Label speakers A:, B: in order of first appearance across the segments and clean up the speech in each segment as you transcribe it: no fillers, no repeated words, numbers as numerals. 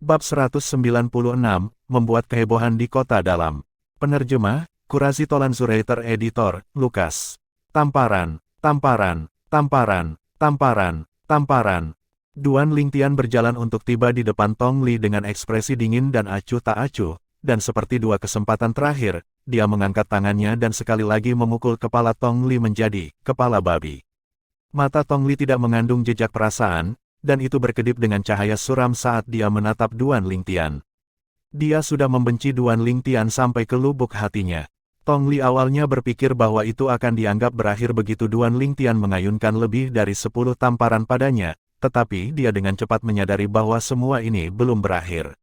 A: Bab 196, membuat kehebohan di kota dalam. Penerjemah, Kurasi Tolan Zuraiter Editor, Lukas. Tamparan, tamparan, tamparan, tamparan, tamparan. Duan Lingtian berjalan untuk tiba di depan Tong Li dengan ekspresi dingin dan acuh tak acuh, dan seperti dua kesempatan terakhir, dia mengangkat tangannya dan sekali lagi memukul kepala Tong Li menjadi kepala babi. Mata Tong Li tidak mengandung jejak perasaan, dan itu berkedip dengan cahaya suram saat dia menatap Duan Lingtian. Dia sudah membenci Duan Lingtian sampai ke lubuk hatinya. Tong Li awalnya berpikir bahwa itu akan dianggap berakhir begitu Duan Lingtian mengayunkan lebih dari 10 tamparan padanya, tetapi dia dengan cepat menyadari bahwa semua ini belum berakhir.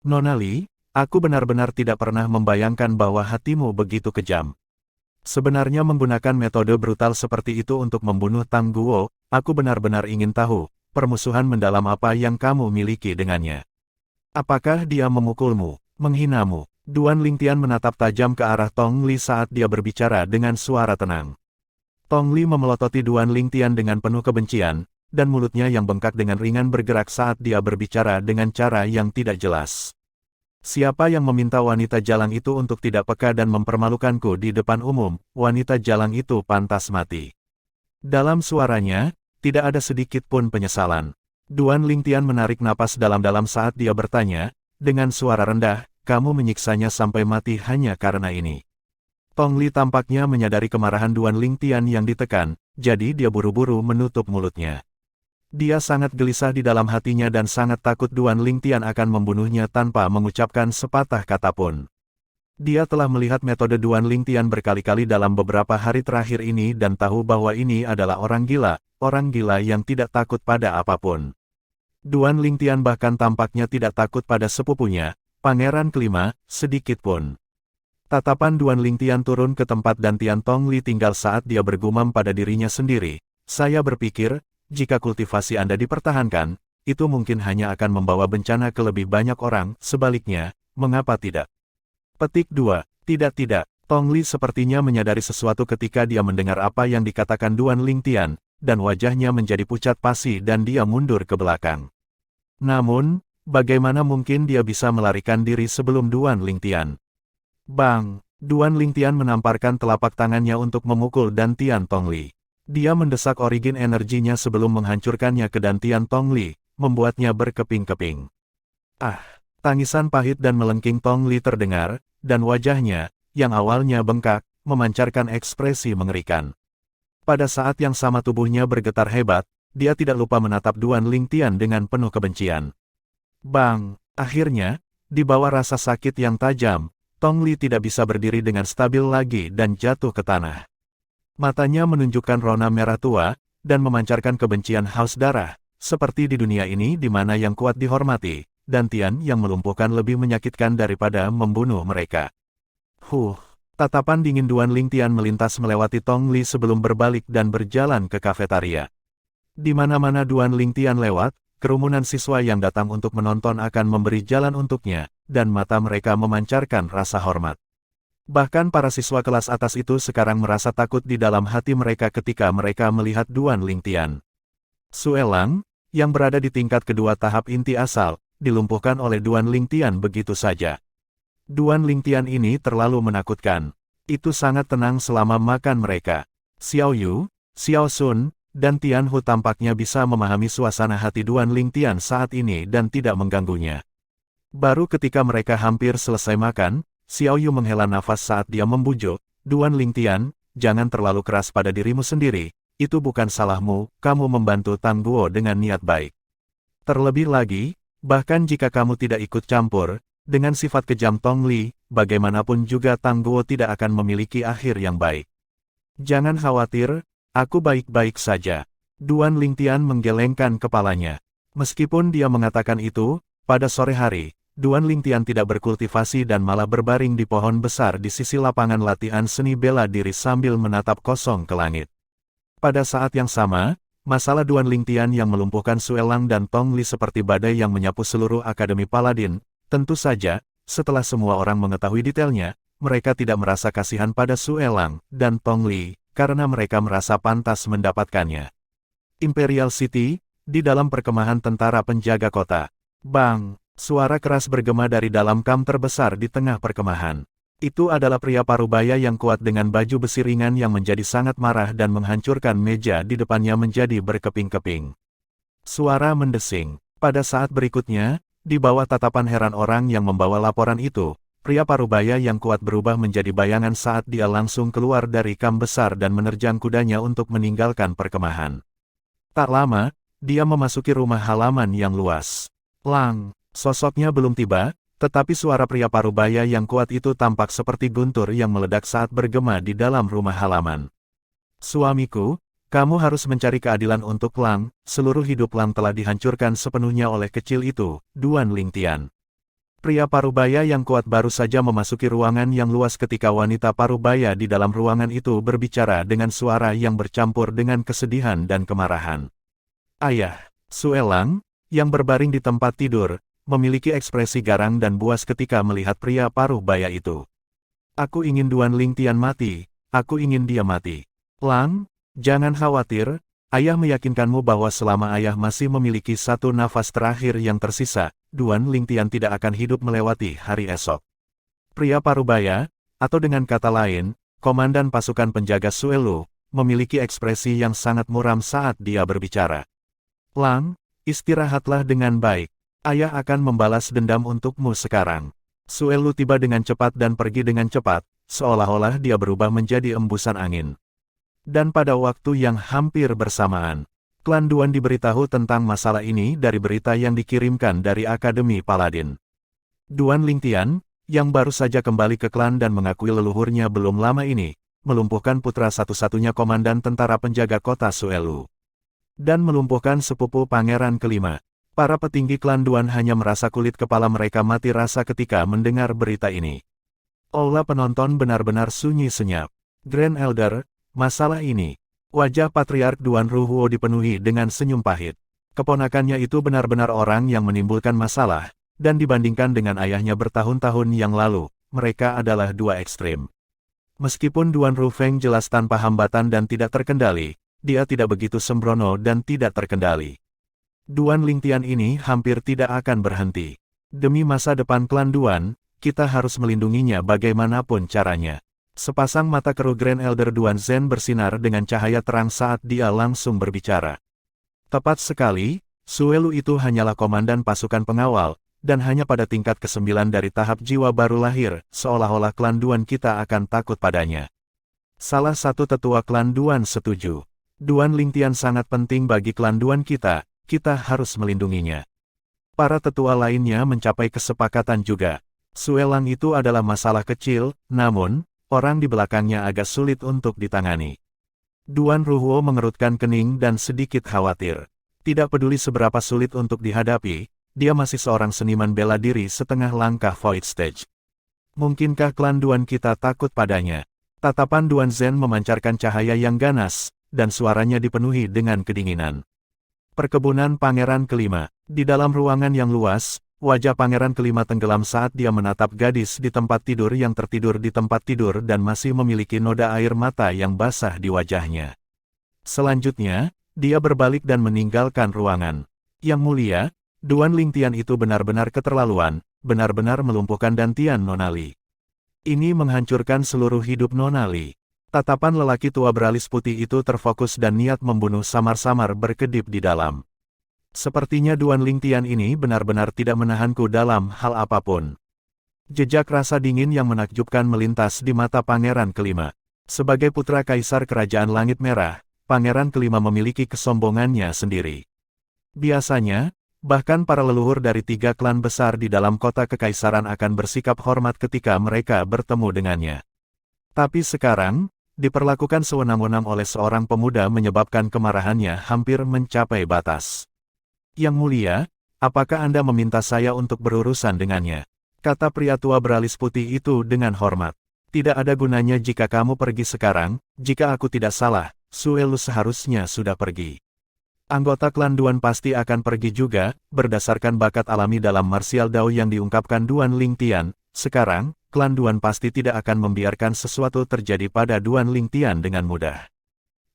A: Nona Li, aku benar-benar tidak pernah membayangkan bahwa hatimu begitu kejam. Sebenarnya menggunakan metode brutal seperti itu untuk membunuh Tang Guo, aku benar-benar ingin tahu, permusuhan mendalam apa yang kamu miliki dengannya. Apakah dia memukulmu, menghinamu? Duan Lingtian menatap tajam ke arah Tong Li saat dia berbicara dengan suara tenang. Tong Li memelototi Duan Lingtian dengan penuh kebencian, dan mulutnya yang bengkak dengan ringan bergerak saat dia berbicara dengan cara yang tidak jelas. Siapa yang meminta wanita jalang itu untuk tidak peka dan mempermalukanku di depan umum, wanita jalang itu pantas mati. Dalam suaranya, tidak ada sedikit pun penyesalan. Duan Lingtian menarik napas dalam-dalam saat dia bertanya, dengan suara rendah, kamu menyiksanya sampai mati hanya karena ini. Tong Li tampaknya menyadari kemarahan Duan Lingtian yang ditekan, jadi dia buru-buru menutup mulutnya. Dia sangat gelisah di dalam hatinya dan sangat takut Duan Lingtian akan membunuhnya tanpa mengucapkan sepatah kata pun. Dia telah melihat metode Duan Lingtian berkali-kali dalam beberapa hari terakhir ini dan tahu bahwa ini adalah orang gila yang tidak takut pada apapun. Duan Lingtian bahkan tampaknya tidak takut pada sepupunya, Pangeran Kelima, sedikit pun. Tatapan Duan Lingtian turun ke tempat dan Tian Tong Li tinggal saat dia bergumam pada dirinya sendiri. Saya berpikir, jika kultivasi Anda dipertahankan, itu mungkin hanya akan membawa bencana ke lebih banyak orang, sebaliknya, mengapa tidak? Petik 2. Tidak. Tong Li sepertinya menyadari sesuatu ketika dia mendengar apa yang dikatakan Duan Lingtian, dan wajahnya menjadi pucat pasi dan dia mundur ke belakang. Namun, bagaimana mungkin dia bisa melarikan diri sebelum Duan Lingtian? Bang! Duan Lingtian menamparkan telapak tangannya untuk memukul dan Tian Tong Li. Dia mendesak origin energinya sebelum menghancurkannya ke dan Tian Tong Li, membuatnya berkeping-keping. Ah! Tangisan pahit dan melengking Tong Li terdengar, dan wajahnya, yang awalnya bengkak, memancarkan ekspresi mengerikan. Pada saat yang sama tubuhnya bergetar hebat, dia tidak lupa menatap Duan Lingtian dengan penuh kebencian. Bang! Akhirnya, di bawah rasa sakit yang tajam, Tong Li tidak bisa berdiri dengan stabil lagi dan jatuh ke tanah. Matanya menunjukkan rona merah tua, dan memancarkan kebencian haus darah, seperti di dunia ini di mana yang kuat dihormati, dan Tian yang melumpuhkan lebih menyakitkan daripada membunuh mereka. Tatapan dingin Duan Lingtian melintas melewati Tong Li sebelum berbalik dan berjalan ke kafetaria. Di mana-mana Duan Lingtian lewat, kerumunan siswa yang datang untuk menonton akan memberi jalan untuknya, dan mata mereka memancarkan rasa hormat. Bahkan para siswa kelas atas itu sekarang merasa takut di dalam hati mereka ketika mereka melihat Duan Lingtian. Sue Lang, yang berada di tingkat kedua tahap inti asal, dilumpuhkan oleh Duan Lingtian begitu saja. Duan Lingtian ini terlalu menakutkan. Itu sangat tenang selama makan mereka. Xiao Yu, Xiao Sun, dan Tian Hu tampaknya bisa memahami suasana hati Duan Lingtian saat ini dan tidak mengganggunya. Baru ketika mereka hampir selesai makan, Xiao Yu menghela nafas saat dia membujuk, Duan Lingtian, jangan terlalu keras pada dirimu sendiri, itu bukan salahmu, kamu membantu Tang Guo dengan niat baik. Terlebih lagi, bahkan jika kamu tidak ikut campur, dengan sifat kejam Tong Li, bagaimanapun juga Tang Guo tidak akan memiliki akhir yang baik. Jangan khawatir, aku baik-baik saja. Duan Lingtian menggelengkan kepalanya. Meskipun dia mengatakan itu, pada sore hari, Duan Lingtian tidak berkultivasi dan malah berbaring di pohon besar di sisi lapangan latihan seni bela diri sambil menatap kosong ke langit. Pada saat yang sama, masalah Duan Lingtian yang melumpuhkan Sue Lang dan Tong Li seperti badai yang menyapu seluruh Akademi Paladin. Tentu saja, setelah semua orang mengetahui detailnya, mereka tidak merasa kasihan pada Sue Lang dan Tong Li, karena mereka merasa pantas mendapatkannya. Imperial City, di dalam perkemahan tentara penjaga kota. Bang! Suara keras bergema dari dalam kam terbesar di tengah perkemahan. Itu adalah pria parubaya yang kuat dengan baju besi ringan yang menjadi sangat marah dan menghancurkan meja di depannya menjadi berkeping-keping. Suara mendesing. Pada saat berikutnya, di bawah tatapan heran orang yang membawa laporan itu, pria parubaya yang kuat berubah menjadi bayangan saat dia langsung keluar dari kam besar dan menerjang kudanya untuk meninggalkan perkemahan. Tak lama, dia memasuki rumah halaman yang luas. Lang, sosoknya belum tiba, tetapi suara pria parubaya yang kuat itu tampak seperti guntur yang meledak saat bergema di dalam rumah halaman. Suamiku, kamu harus mencari keadilan untuk Lang, seluruh hidup Lang telah dihancurkan sepenuhnya oleh kecil itu, Duan Lingtian. Pria parubaya yang kuat baru saja memasuki ruangan yang luas ketika wanita parubaya di dalam ruangan itu berbicara dengan suara yang bercampur dengan kesedihan dan kemarahan. Ayah, Sue Lang, yang berbaring di tempat tidur, memiliki ekspresi garang dan buas ketika melihat pria parubaya itu. Aku ingin Duan Lingtian mati, aku ingin dia mati. Lang, jangan khawatir, ayah meyakinkanmu bahwa selama ayah masih memiliki satu nafas terakhir yang tersisa, Duan Lingtian tidak akan hidup melewati hari esok. Pria parubaya, atau dengan kata lain, komandan pasukan penjaga Suelu, memiliki ekspresi yang sangat muram saat dia berbicara. Lang, istirahatlah dengan baik. Ayah akan membalas dendam untukmu sekarang. Suelu tiba dengan cepat dan pergi dengan cepat, seolah-olah dia berubah menjadi embusan angin. Dan pada waktu yang hampir bersamaan, klan Duan diberitahu tentang masalah ini dari berita yang dikirimkan dari Akademi Paladin. Duan Lingtian, yang baru saja kembali ke klan dan mengakui leluhurnya belum lama ini, melumpuhkan putra satu-satunya komandan tentara penjaga kota Suelu. Dan melumpuhkan sepupu pangeran kelima. Para petinggi klan Duan hanya merasa kulit kepala mereka mati rasa ketika mendengar berita ini. Aula penonton benar-benar sunyi senyap. Grand Elder, masalah ini. Wajah Patriark Duan Ruhuo dipenuhi dengan senyum pahit. Keponakannya itu benar-benar orang yang menimbulkan masalah, dan dibandingkan dengan ayahnya bertahun-tahun yang lalu, mereka adalah dua ekstrim. Meskipun Duan Rufeng jelas tanpa hambatan dan tidak terkendali, dia tidak begitu sembrono dan tidak terkendali. Duan Lingtian ini hampir tidak akan berhenti. Demi masa depan klan Duan, kita harus melindunginya bagaimanapun caranya. Sepasang mata keruh Grand Elder Duan Zhen bersinar dengan cahaya terang saat dia langsung berbicara. Tepat sekali, Suelu itu hanyalah komandan pasukan pengawal, dan hanya pada tingkat ke-9 dari tahap jiwa baru lahir, seolah-olah klan Duan kita akan takut padanya. Salah satu tetua klan Duan setuju. Duan Lingtian sangat penting bagi klan Duan kita harus melindunginya. Para tetua lainnya mencapai kesepakatan juga. Sue Lang itu adalah masalah kecil, namun, orang di belakangnya agak sulit untuk ditangani. Duan Ruhuo mengerutkan kening dan sedikit khawatir. Tidak peduli seberapa sulit untuk dihadapi, dia masih seorang seniman bela diri setengah langkah Void Stage. Mungkinkah klan Duan kita takut padanya? Tatapan Duan Zhen memancarkan cahaya yang ganas, dan suaranya dipenuhi dengan kedinginan. Perkebunan Pangeran Kelima. Di dalam ruangan yang luas, wajah Pangeran Kelima tenggelam saat dia menatap gadis di tempat tidur yang tertidur di tempat tidur dan masih memiliki noda air mata yang basah di wajahnya. Selanjutnya, dia berbalik dan meninggalkan ruangan. Yang mulia, Duan Lingtian itu benar-benar keterlaluan, benar-benar melumpuhkan dantian Nonali. Ini menghancurkan seluruh hidup Nonali. Tatapan lelaki tua beralis putih itu terfokus dan niat membunuh samar-samar berkedip di dalam. Sepertinya Duan Lingtian ini benar-benar tidak menahanku dalam hal apapun. Jejak rasa dingin yang menakjubkan melintas di mata Pangeran Kelima. Sebagai putra Kaisar Kerajaan Langit Merah, Pangeran Kelima memiliki kesombongannya sendiri. Biasanya, bahkan para leluhur dari 3 klan besar di dalam kota kekaisaran akan bersikap hormat ketika mereka bertemu dengannya. Tapi sekarang, diperlakukan sewenang-wenang oleh seorang pemuda menyebabkan kemarahannya hampir mencapai batas. Yang mulia, apakah Anda meminta saya untuk berurusan dengannya? Kata pria tua beralis putih itu dengan hormat. Tidak ada gunanya jika kamu pergi sekarang, jika aku tidak salah, Suelu seharusnya sudah pergi. Anggota klan Duan pasti akan pergi juga, berdasarkan bakat alami dalam martial Dao yang diungkapkan Duan Lingtian. Sekarang, klan Duan pasti tidak akan membiarkan sesuatu terjadi pada Duan Lingtian dengan mudah.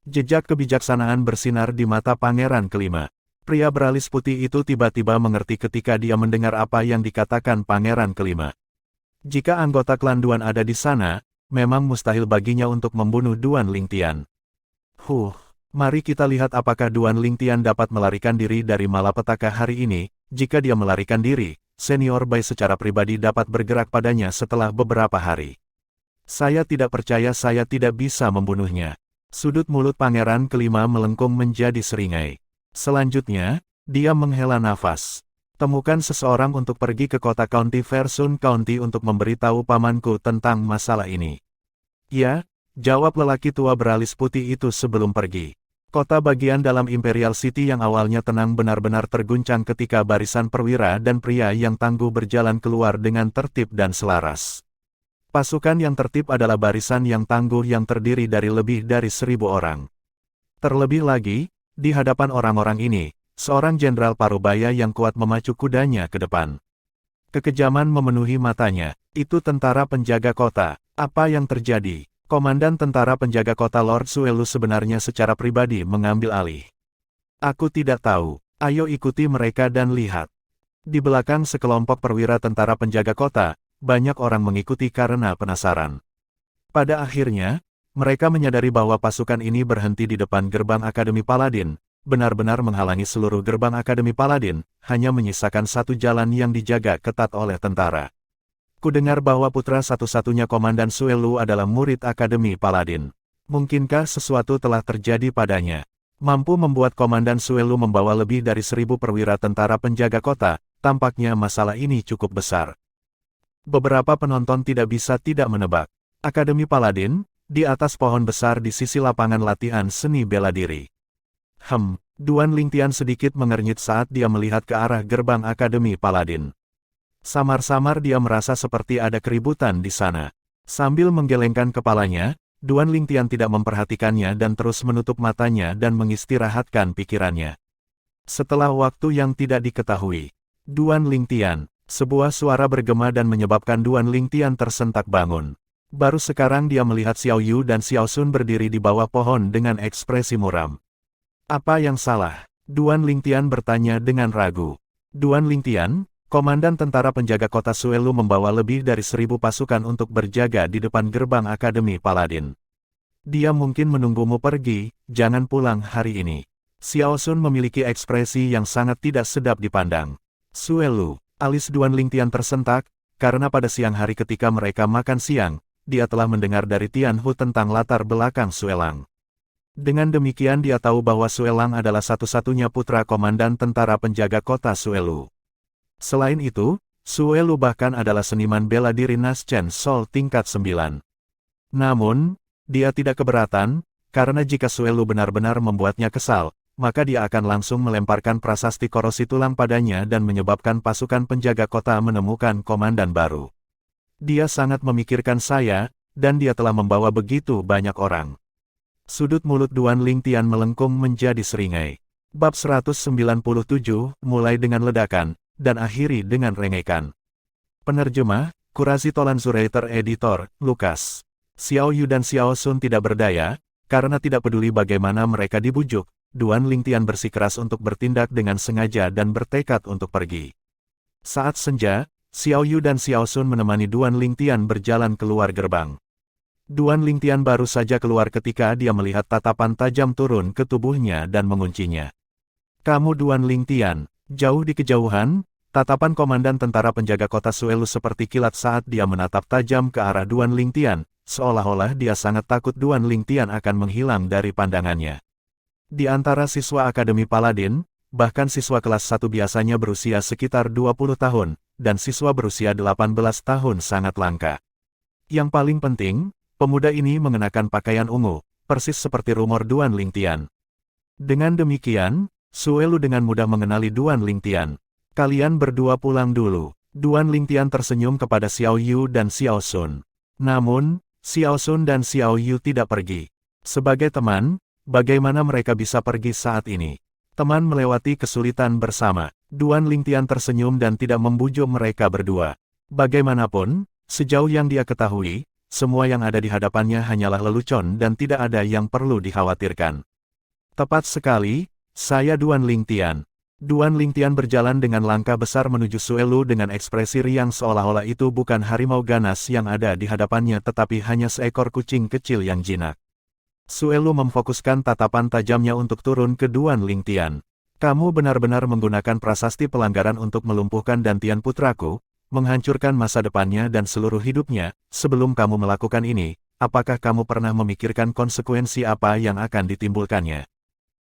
A: Jejak kebijaksanaan bersinar di mata Pangeran Kelima. Pria beralis putih itu tiba-tiba mengerti ketika dia mendengar apa yang dikatakan Pangeran Kelima. Jika anggota klan Duan ada di sana, memang mustahil baginya untuk membunuh Duan Lingtian. Mari kita lihat apakah Duan Lingtian dapat melarikan diri dari malapetaka hari ini. Jika dia melarikan diri, Senior Bai secara pribadi dapat bergerak padanya setelah beberapa hari. Saya tidak percaya saya tidak bisa membunuhnya. Sudut mulut Pangeran Kelima melengkung menjadi seringai. Selanjutnya, dia menghela nafas. Temukan seseorang untuk pergi ke kota County Versun County untuk memberitahu pamanku tentang masalah ini. Ya, jawab lelaki tua beralis putih itu sebelum pergi. Kota bagian dalam Imperial City yang awalnya tenang benar-benar terguncang ketika barisan perwira dan pria yang tangguh berjalan keluar dengan tertib dan selaras. Pasukan yang tertib adalah barisan yang tangguh yang terdiri dari lebih dari 1.000 orang. Terlebih lagi, di hadapan orang-orang ini, seorang jenderal parubaya yang kuat memacu kudanya ke depan. Kekejaman memenuhi matanya. Itu tentara penjaga kota. Apa yang terjadi? Komandan tentara penjaga kota Lord Suelu sebenarnya secara pribadi mengambil alih. Aku tidak tahu. Ayo ikuti mereka dan lihat. Di belakang sekelompok perwira tentara penjaga kota, banyak orang mengikuti karena penasaran. Pada akhirnya, mereka menyadari bahwa pasukan ini berhenti di depan gerbang Akademi Paladin, benar-benar menghalangi seluruh gerbang Akademi Paladin, hanya menyisakan satu jalan yang dijaga ketat oleh tentara. Kudengar bahwa putra satu-satunya Komandan Suelu adalah murid Akademi Paladin. Mungkinkah sesuatu telah terjadi padanya? Mampu membuat Komandan Suelu membawa lebih dari 1.000 perwira tentara penjaga kota, tampaknya masalah ini cukup besar. Beberapa penonton tidak bisa tidak menebak. Akademi Paladin, di atas pohon besar di sisi lapangan latihan seni bela diri. Duan Lingtian sedikit mengernyit saat dia melihat ke arah gerbang Akademi Paladin. Samar-samar dia merasa seperti ada keributan di sana. Sambil menggelengkan kepalanya, Duan Lingtian tidak memperhatikannya dan terus menutup matanya dan mengistirahatkan pikirannya. Setelah waktu yang tidak diketahui, Duan Lingtian, sebuah suara bergema dan menyebabkan Duan Lingtian tersentak bangun. Baru sekarang dia melihat Xiao Yu dan Xiao Sun berdiri di bawah pohon dengan ekspresi muram. Apa yang salah? Duan Lingtian bertanya dengan ragu. Duan Lingtian, komandan tentara penjaga kota Suelu membawa lebih dari 1.000 pasukan untuk berjaga di depan gerbang Akademi Paladin. Dia mungkin menunggumu pergi, jangan pulang hari ini. Xiao Sun memiliki ekspresi yang sangat tidak sedap dipandang. Suelu, alis Duan Lingtian tersentak, karena pada siang hari ketika mereka makan siang, dia telah mendengar dari Tian Hu tentang latar belakang Suelang. Dengan demikian dia tahu bahwa Suelang adalah satu-satunya putra komandan tentara penjaga kota Suelu. Selain itu, Suelu bahkan adalah seniman bela diri Naschen Sol tingkat 9. Namun, dia tidak keberatan, karena jika Suelu benar-benar membuatnya kesal, maka dia akan langsung melemparkan prasasti korosi tulang padanya dan menyebabkan pasukan penjaga kota menemukan komandan baru. Dia sangat memikirkan saya, dan dia telah membawa begitu banyak orang. Sudut mulut Duan Lingtian melengkung menjadi seringai. Bab 197, mulai dengan ledakan, dan akhiri dengan rengekan. Penerjemah, Kurasi Tolan Zurator Editor, Lukas. Xiao Yu dan Xiao Sun tidak berdaya, karena tidak peduli bagaimana mereka dibujuk, Duan Lingtian bersikeras untuk bertindak dengan sengaja dan bertekad untuk pergi. Saat senja, Xiao Yu dan Xiao Sun menemani Duan Lingtian berjalan keluar gerbang. Duan Lingtian baru saja keluar ketika dia melihat tatapan tajam turun ke tubuhnya dan menguncinya. Kamu Duan Lingtian, jauh di kejauhan, tatapan komandan tentara penjaga kota Suelu seperti kilat saat dia menatap tajam ke arah Duan Lingtian, seolah-olah dia sangat takut Duan Lingtian akan menghilang dari pandangannya. Di antara siswa Akademi Paladin, bahkan siswa kelas 1 biasanya berusia sekitar 20 tahun, dan siswa berusia 18 tahun sangat langka. Yang paling penting, pemuda ini mengenakan pakaian ungu, persis seperti rumor Duan Lingtian. Dengan demikian, Suelu dengan mudah mengenali Duan Lingtian. Kalian berdua pulang dulu. Duan Lingtian tersenyum kepada Xiao Yu dan Xiao Sun. Namun, Xiao Sun dan Xiao Yu tidak pergi. Sebagai teman, bagaimana mereka bisa pergi saat ini? Teman melewati kesulitan bersama. Duan Lingtian tersenyum dan tidak membujuk mereka berdua. Bagaimanapun, sejauh yang dia ketahui, semua yang ada di hadapannya hanyalah lelucon dan tidak ada yang perlu dikhawatirkan. Tepat sekali, saya Duan Lingtian. Duan Lingtian berjalan dengan langkah besar menuju Suelu dengan ekspresi riang seolah-olah itu bukan harimau ganas yang ada di hadapannya tetapi hanya seekor kucing kecil yang jinak. Suelu memfokuskan tatapan tajamnya untuk turun ke Duan Lingtian. Kamu benar-benar menggunakan prasasti pelanggaran untuk melumpuhkan Dantian putraku, menghancurkan masa depannya dan seluruh hidupnya. Sebelum kamu melakukan ini, apakah kamu pernah memikirkan konsekuensi apa yang akan ditimbulkannya?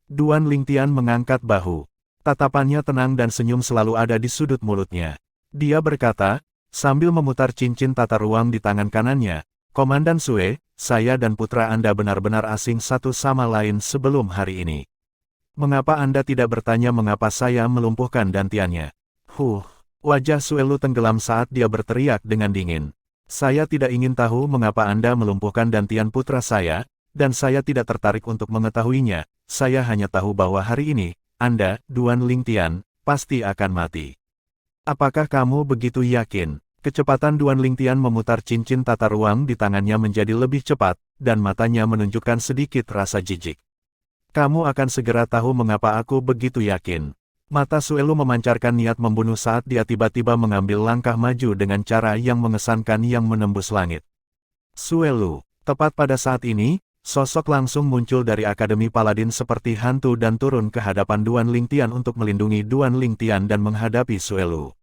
A: Duan Lingtian mengangkat bahu. Tatapannya tenang dan senyum selalu ada di sudut mulutnya. Dia berkata, sambil memutar cincin tata ruang di tangan kanannya, Komandan Sue, saya dan putra Anda benar-benar asing satu sama lain sebelum hari ini. Mengapa Anda tidak bertanya mengapa saya melumpuhkan dantiannya? Wajah Suelu tenggelam saat dia berteriak dengan dingin. Saya tidak ingin tahu mengapa Anda melumpuhkan dantian putra saya, dan saya tidak tertarik untuk mengetahuinya. Saya hanya tahu bahwa hari ini, Anda, Duan Lingtian, pasti akan mati. Apakah kamu begitu yakin? Kecepatan Duan Lingtian memutar cincin tata ruang di tangannya menjadi lebih cepat, dan matanya menunjukkan sedikit rasa jijik. Kamu akan segera tahu mengapa aku begitu yakin. Mata Suelu memancarkan niat membunuh saat dia tiba-tiba mengambil langkah maju dengan cara yang mengesankan yang menembus langit. Suelu, tepat pada saat ini, sosok langsung muncul dari Akademi Paladin seperti hantu dan turun ke hadapan Duan Lingtian untuk melindungi Duan Lingtian dan menghadapi Suelu.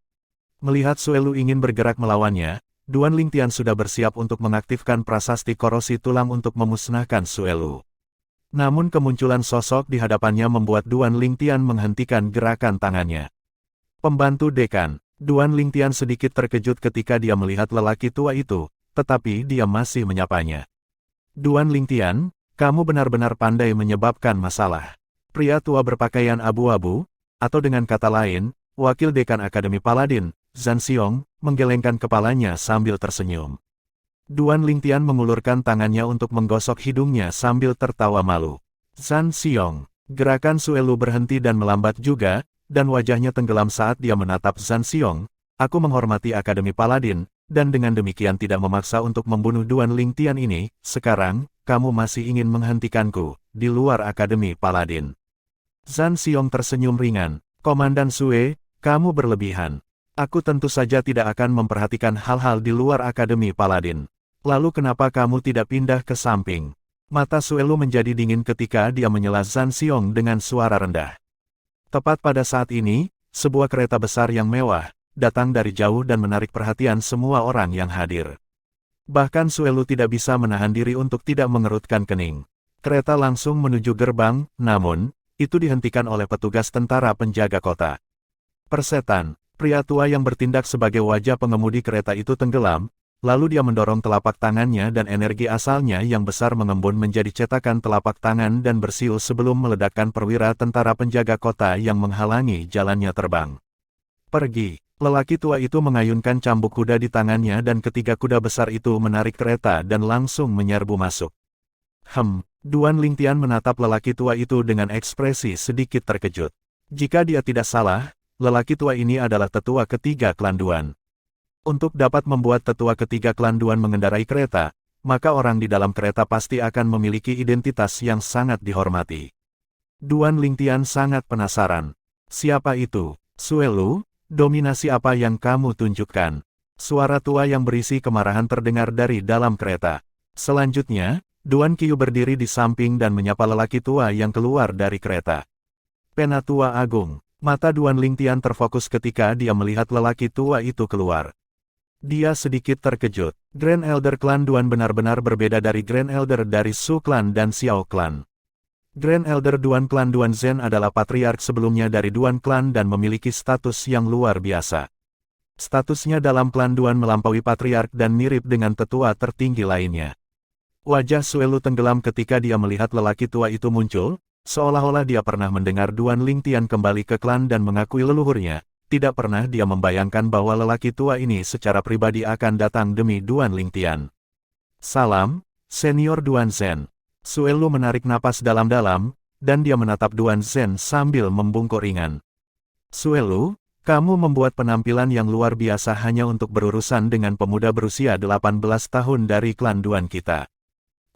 A: Melihat Suelu ingin bergerak melawannya, Duan Lingtian sudah bersiap untuk mengaktifkan prasasti korosi tulang untuk memusnahkan Suelu. Namun kemunculan sosok di hadapannya membuat Duan Lingtian menghentikan gerakan tangannya. Pembantu dekan, Duan Lingtian sedikit terkejut ketika dia melihat lelaki tua itu, tetapi dia masih menyapanya. Duan Lingtian, kamu benar-benar pandai menyebabkan masalah. Pria tua berpakaian abu-abu, atau dengan kata lain, wakil dekan Akademi Paladin, Zhan Xiong, menggelengkan kepalanya sambil tersenyum. Duan Lingtian mengulurkan tangannya untuk menggosok hidungnya sambil tertawa malu. Zhan Xiong, gerakan Suelu berhenti dan melambat juga, dan wajahnya tenggelam saat dia menatap Zhan Xiong. Aku menghormati Akademi Paladin, dan dengan demikian tidak memaksa untuk membunuh Duan Lingtian ini. Sekarang, kamu masih ingin menghentikanku, di luar Akademi Paladin. Zhan Xiong tersenyum ringan. Komandan Sue, kamu berlebihan. Aku tentu saja tidak akan memperhatikan hal-hal di luar Akademi Paladin. Lalu kenapa kamu tidak pindah ke samping? Mata Suelu menjadi dingin ketika dia menyela Zhan Xiong dengan suara rendah. Tepat pada saat ini, sebuah kereta besar yang mewah, datang dari jauh dan menarik perhatian semua orang yang hadir. Bahkan Suelu tidak bisa menahan diri untuk tidak mengerutkan kening. Kereta langsung menuju gerbang, namun, itu dihentikan oleh petugas tentara penjaga kota. Persetan, pria tua yang bertindak sebagai wajah pengemudi kereta itu tenggelam, lalu dia mendorong telapak tangannya dan energi asalnya yang besar mengembun menjadi cetakan telapak tangan dan bersiul sebelum meledakkan perwira tentara penjaga kota yang menghalangi jalannya terbang. Pergi. Lelaki tua itu mengayunkan cambuk kuda di tangannya dan ketiga kuda besar itu menarik kereta dan langsung menyerbu masuk. Duan Lingtian menatap lelaki tua itu dengan ekspresi sedikit terkejut. Jika dia tidak salah, lelaki tua ini adalah tetua ketiga klan Duan. Untuk dapat membuat tetua ketiga klan Duan mengendarai kereta, maka orang di dalam kereta pasti akan memiliki identitas yang sangat dihormati. Duan Lingtian sangat penasaran. Siapa itu? Suelu? Dominasi apa yang kamu tunjukkan? Suara tua yang berisi kemarahan terdengar dari dalam kereta. Selanjutnya, Duan Qiu berdiri di samping dan menyapa lelaki tua yang keluar dari kereta. Penatua Agung. Mata Duan Lingtian terfokus ketika dia melihat lelaki tua itu keluar. Dia sedikit terkejut. Grand Elder Klan Duan benar-benar berbeda dari Grand Elder dari Su Klan dan Xiao Klan. Grand Elder Duan Klan Duan Zhen adalah patriark sebelumnya dari Duan Klan dan memiliki status yang luar biasa. Statusnya dalam klan Duan melampaui patriark dan mirip dengan tetua tertinggi lainnya. Wajah Suelu tenggelam ketika dia melihat lelaki tua itu muncul, seolah-olah dia pernah mendengar Duan Lingtian kembali ke klan dan mengakui leluhurnya. Tidak pernah dia membayangkan bahwa lelaki tua ini secara pribadi akan datang demi Duan Lingtian. Salam, Senior Duan Zhen. Suelu menarik napas dalam-dalam, dan dia menatap Duan Zhen sambil membungkuk ringan. Suelu, kamu membuat penampilan yang luar biasa hanya untuk berurusan dengan pemuda berusia 18 tahun dari klan Duan kita.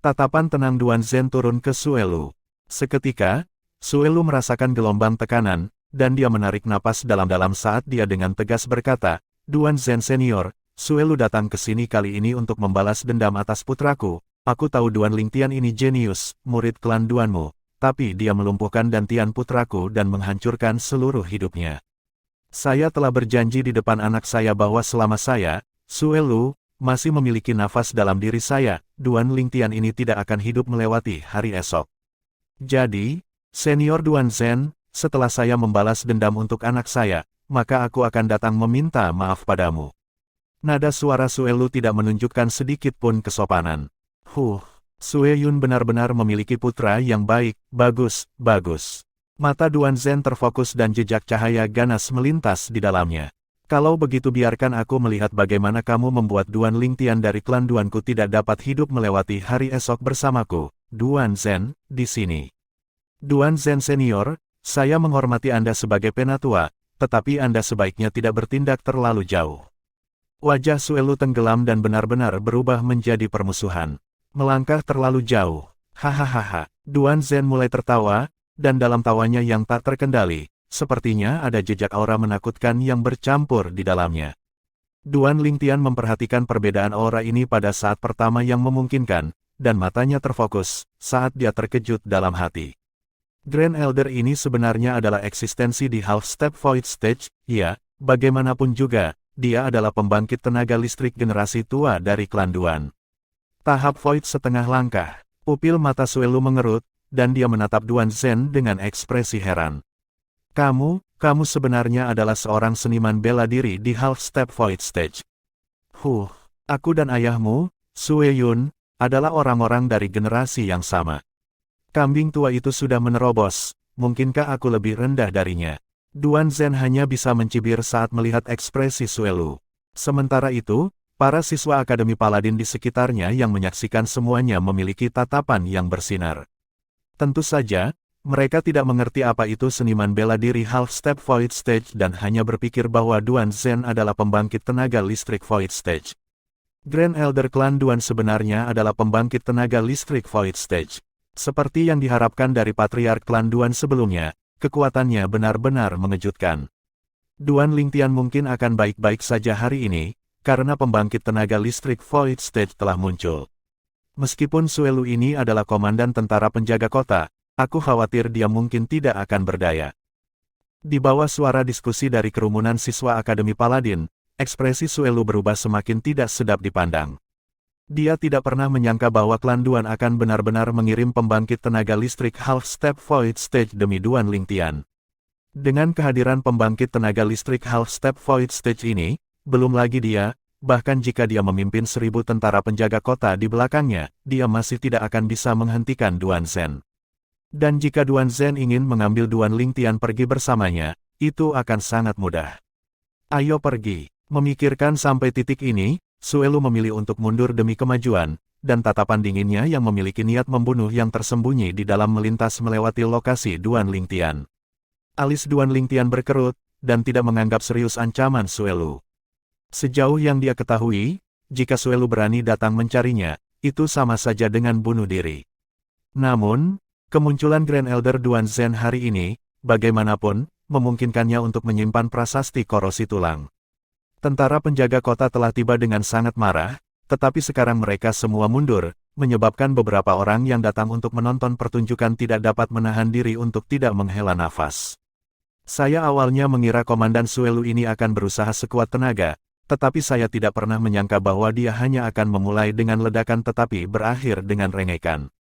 A: Tatapan tenang Duan Zhen turun ke Suelu. Seketika, Suelu merasakan gelombang tekanan, dan dia menarik napas dalam-dalam saat dia dengan tegas berkata, Duan Zhen Senior, Suelu datang ke sini kali ini untuk membalas dendam atas putraku. Aku tahu Duan Lingtian ini jenius, murid klan Duanmu, tapi dia melumpuhkan Dantian putraku dan menghancurkan seluruh hidupnya. Saya telah berjanji di depan anak saya bahwa selama saya, Suelu, masih memiliki nafas dalam diri saya, Duan Lingtian ini tidak akan hidup melewati hari esok. Jadi, Senior Duan Zhen, setelah saya membalas dendam untuk anak saya, maka aku akan datang meminta maaf padamu. Nada suara Suelu tidak menunjukkan sedikit pun kesopanan. Sue Yun benar-benar memiliki putra yang baik, bagus. Mata Duan Zhen terfokus dan jejak cahaya ganas melintas di dalamnya. Kalau begitu biarkan aku melihat bagaimana kamu membuat Duan Lingtian dari klan Duanku tidak dapat hidup melewati hari esok bersamaku. Duan Zhen, di sini. Duan Zhen Senior, saya menghormati Anda sebagai penatua, tetapi Anda sebaiknya tidak bertindak terlalu jauh. Wajah Suelu tenggelam dan benar-benar berubah menjadi permusuhan. Melangkah terlalu jauh. Hahaha. Duan Zhen mulai tertawa, dan dalam tawanya yang tak terkendali, sepertinya ada jejak aura menakutkan yang bercampur di dalamnya. Duan Lingtian memperhatikan perbedaan aura ini pada saat pertama yang memungkinkan, dan matanya terfokus, saat dia terkejut dalam hati. Grand Elder ini sebenarnya adalah eksistensi di Half Step Void Stage, ya, bagaimanapun juga. Dia adalah pembangkit tenaga listrik generasi tua dari klan Duan. Tahap Void setengah langkah. Pupil mata Suelu mengerut, dan dia menatap Duan Zhen dengan ekspresi heran. Kamu sebenarnya adalah seorang seniman bela diri di Half Step Void Stage. Aku dan ayahmu, Sue Yun, adalah orang-orang dari generasi yang sama. Kambing tua itu sudah menerobos, mungkinkah aku lebih rendah darinya? Duan Zhen hanya bisa mencibir saat melihat ekspresi Suelu. Sementara itu, para siswa Akademi Paladin di sekitarnya yang menyaksikan semuanya memiliki tatapan yang bersinar. Tentu saja, mereka tidak mengerti apa itu seniman bela diri Half Step Void Stage dan hanya berpikir bahwa Duan Zhen adalah pembangkit tenaga listrik Void Stage. Grand Elder Klan Duan sebenarnya adalah pembangkit tenaga listrik Void Stage. Seperti yang diharapkan dari Patriark Klan Duan sebelumnya, kekuatannya benar-benar mengejutkan. Duan Lingtian mungkin akan baik-baik saja hari ini, karena pembangkit tenaga listrik Void Stage telah muncul. Meskipun Suelu ini adalah komandan tentara penjaga kota, aku khawatir dia mungkin tidak akan berdaya. Di bawah suara diskusi dari kerumunan siswa Akademi Paladin, ekspresi Suelu berubah semakin tidak sedap dipandang. Dia tidak pernah menyangka bahwa klan Duan akan benar-benar mengirim pembangkit tenaga listrik Half Step Void Stage demi Duan Lingtian. Dengan kehadiran pembangkit tenaga listrik Half Step Void Stage ini, belum lagi dia, bahkan jika dia memimpin 1000 tentara penjaga kota di belakangnya, dia masih tidak akan bisa menghentikan Duan Zhen. Dan jika Duan Zhen ingin mengambil Duan Lingtian pergi bersamanya, itu akan sangat mudah. Ayo pergi. Memikirkan sampai titik ini, Suelu memilih untuk mundur demi kemajuan, dan tatapan dinginnya yang memiliki niat membunuh yang tersembunyi di dalam melintas melewati lokasi Duan Lingtian. Alis Duan Lingtian berkerut, dan tidak menganggap serius ancaman Suelu. Sejauh yang dia ketahui, jika Suelu berani datang mencarinya, itu sama saja dengan bunuh diri. Namun, kemunculan Grand Elder Duan Zhen hari ini, bagaimanapun, memungkinkannya untuk menyimpan prasasti korosi tulang. Tentara penjaga kota telah tiba dengan sangat marah, tetapi sekarang mereka semua mundur, menyebabkan beberapa orang yang datang untuk menonton pertunjukan tidak dapat menahan diri untuk tidak menghela nafas. Saya awalnya mengira Komandan Suelu ini akan berusaha sekuat tenaga, tetapi saya tidak pernah menyangka bahwa dia hanya akan memulai dengan ledakan tetapi berakhir dengan rengekan.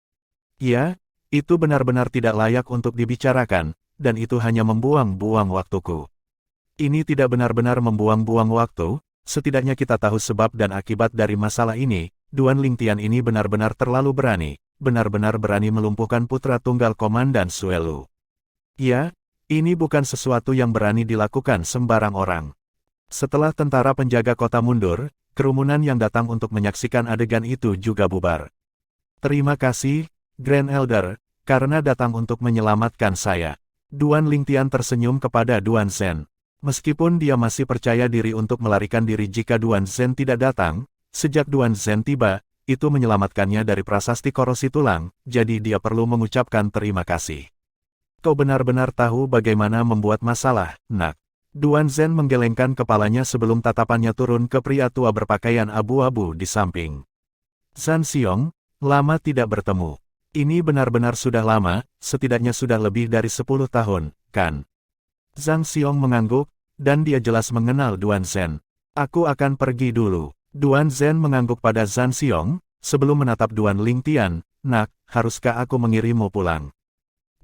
A: Ya, itu benar-benar tidak layak untuk dibicarakan, dan itu hanya membuang-buang waktuku. Ini tidak benar-benar membuang-buang waktu, setidaknya kita tahu sebab dan akibat dari masalah ini. Duan Lingtian ini benar-benar terlalu berani, benar-benar berani melumpuhkan putra tunggal Komandan Suelu. Ya, ini bukan sesuatu yang berani dilakukan sembarang orang. Setelah tentara penjaga kota mundur, kerumunan yang datang untuk menyaksikan adegan itu juga bubar. Terima kasih, Grand Elder, karena datang untuk menyelamatkan saya. Duan Lingtian tersenyum kepada Duan Zhen. Meskipun dia masih percaya diri untuk melarikan diri jika Duan Zhen tidak datang, sejak Duan Zhen tiba, itu menyelamatkannya dari prasasti korosi tulang, jadi dia perlu mengucapkan terima kasih. Kau benar-benar tahu bagaimana membuat masalah, nak. Duan Zhen menggelengkan kepalanya sebelum tatapannya turun ke pria tua berpakaian abu-abu di samping. Zhan Xiong, lama tidak bertemu. Ini benar-benar sudah lama, setidaknya sudah lebih dari 10 tahun, kan? Zhang Xiong mengangguk, dan dia jelas mengenal Duan Zhen. Aku akan pergi dulu. Duan Zhen mengangguk pada Zhan Xiong, sebelum menatap Duan Lingtian. Nak, haruskah aku mengirimmu pulang?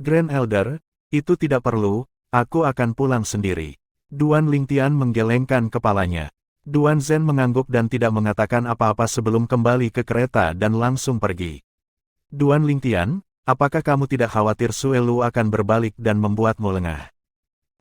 A: Grand Elder, itu tidak perlu, aku akan pulang sendiri. Duan Lingtian menggelengkan kepalanya. Duan Zhen mengangguk dan tidak mengatakan apa-apa sebelum kembali ke kereta dan langsung pergi. Duan Lingtian, apakah kamu tidak khawatir Sue Lu akan berbalik dan membuatmu lengah?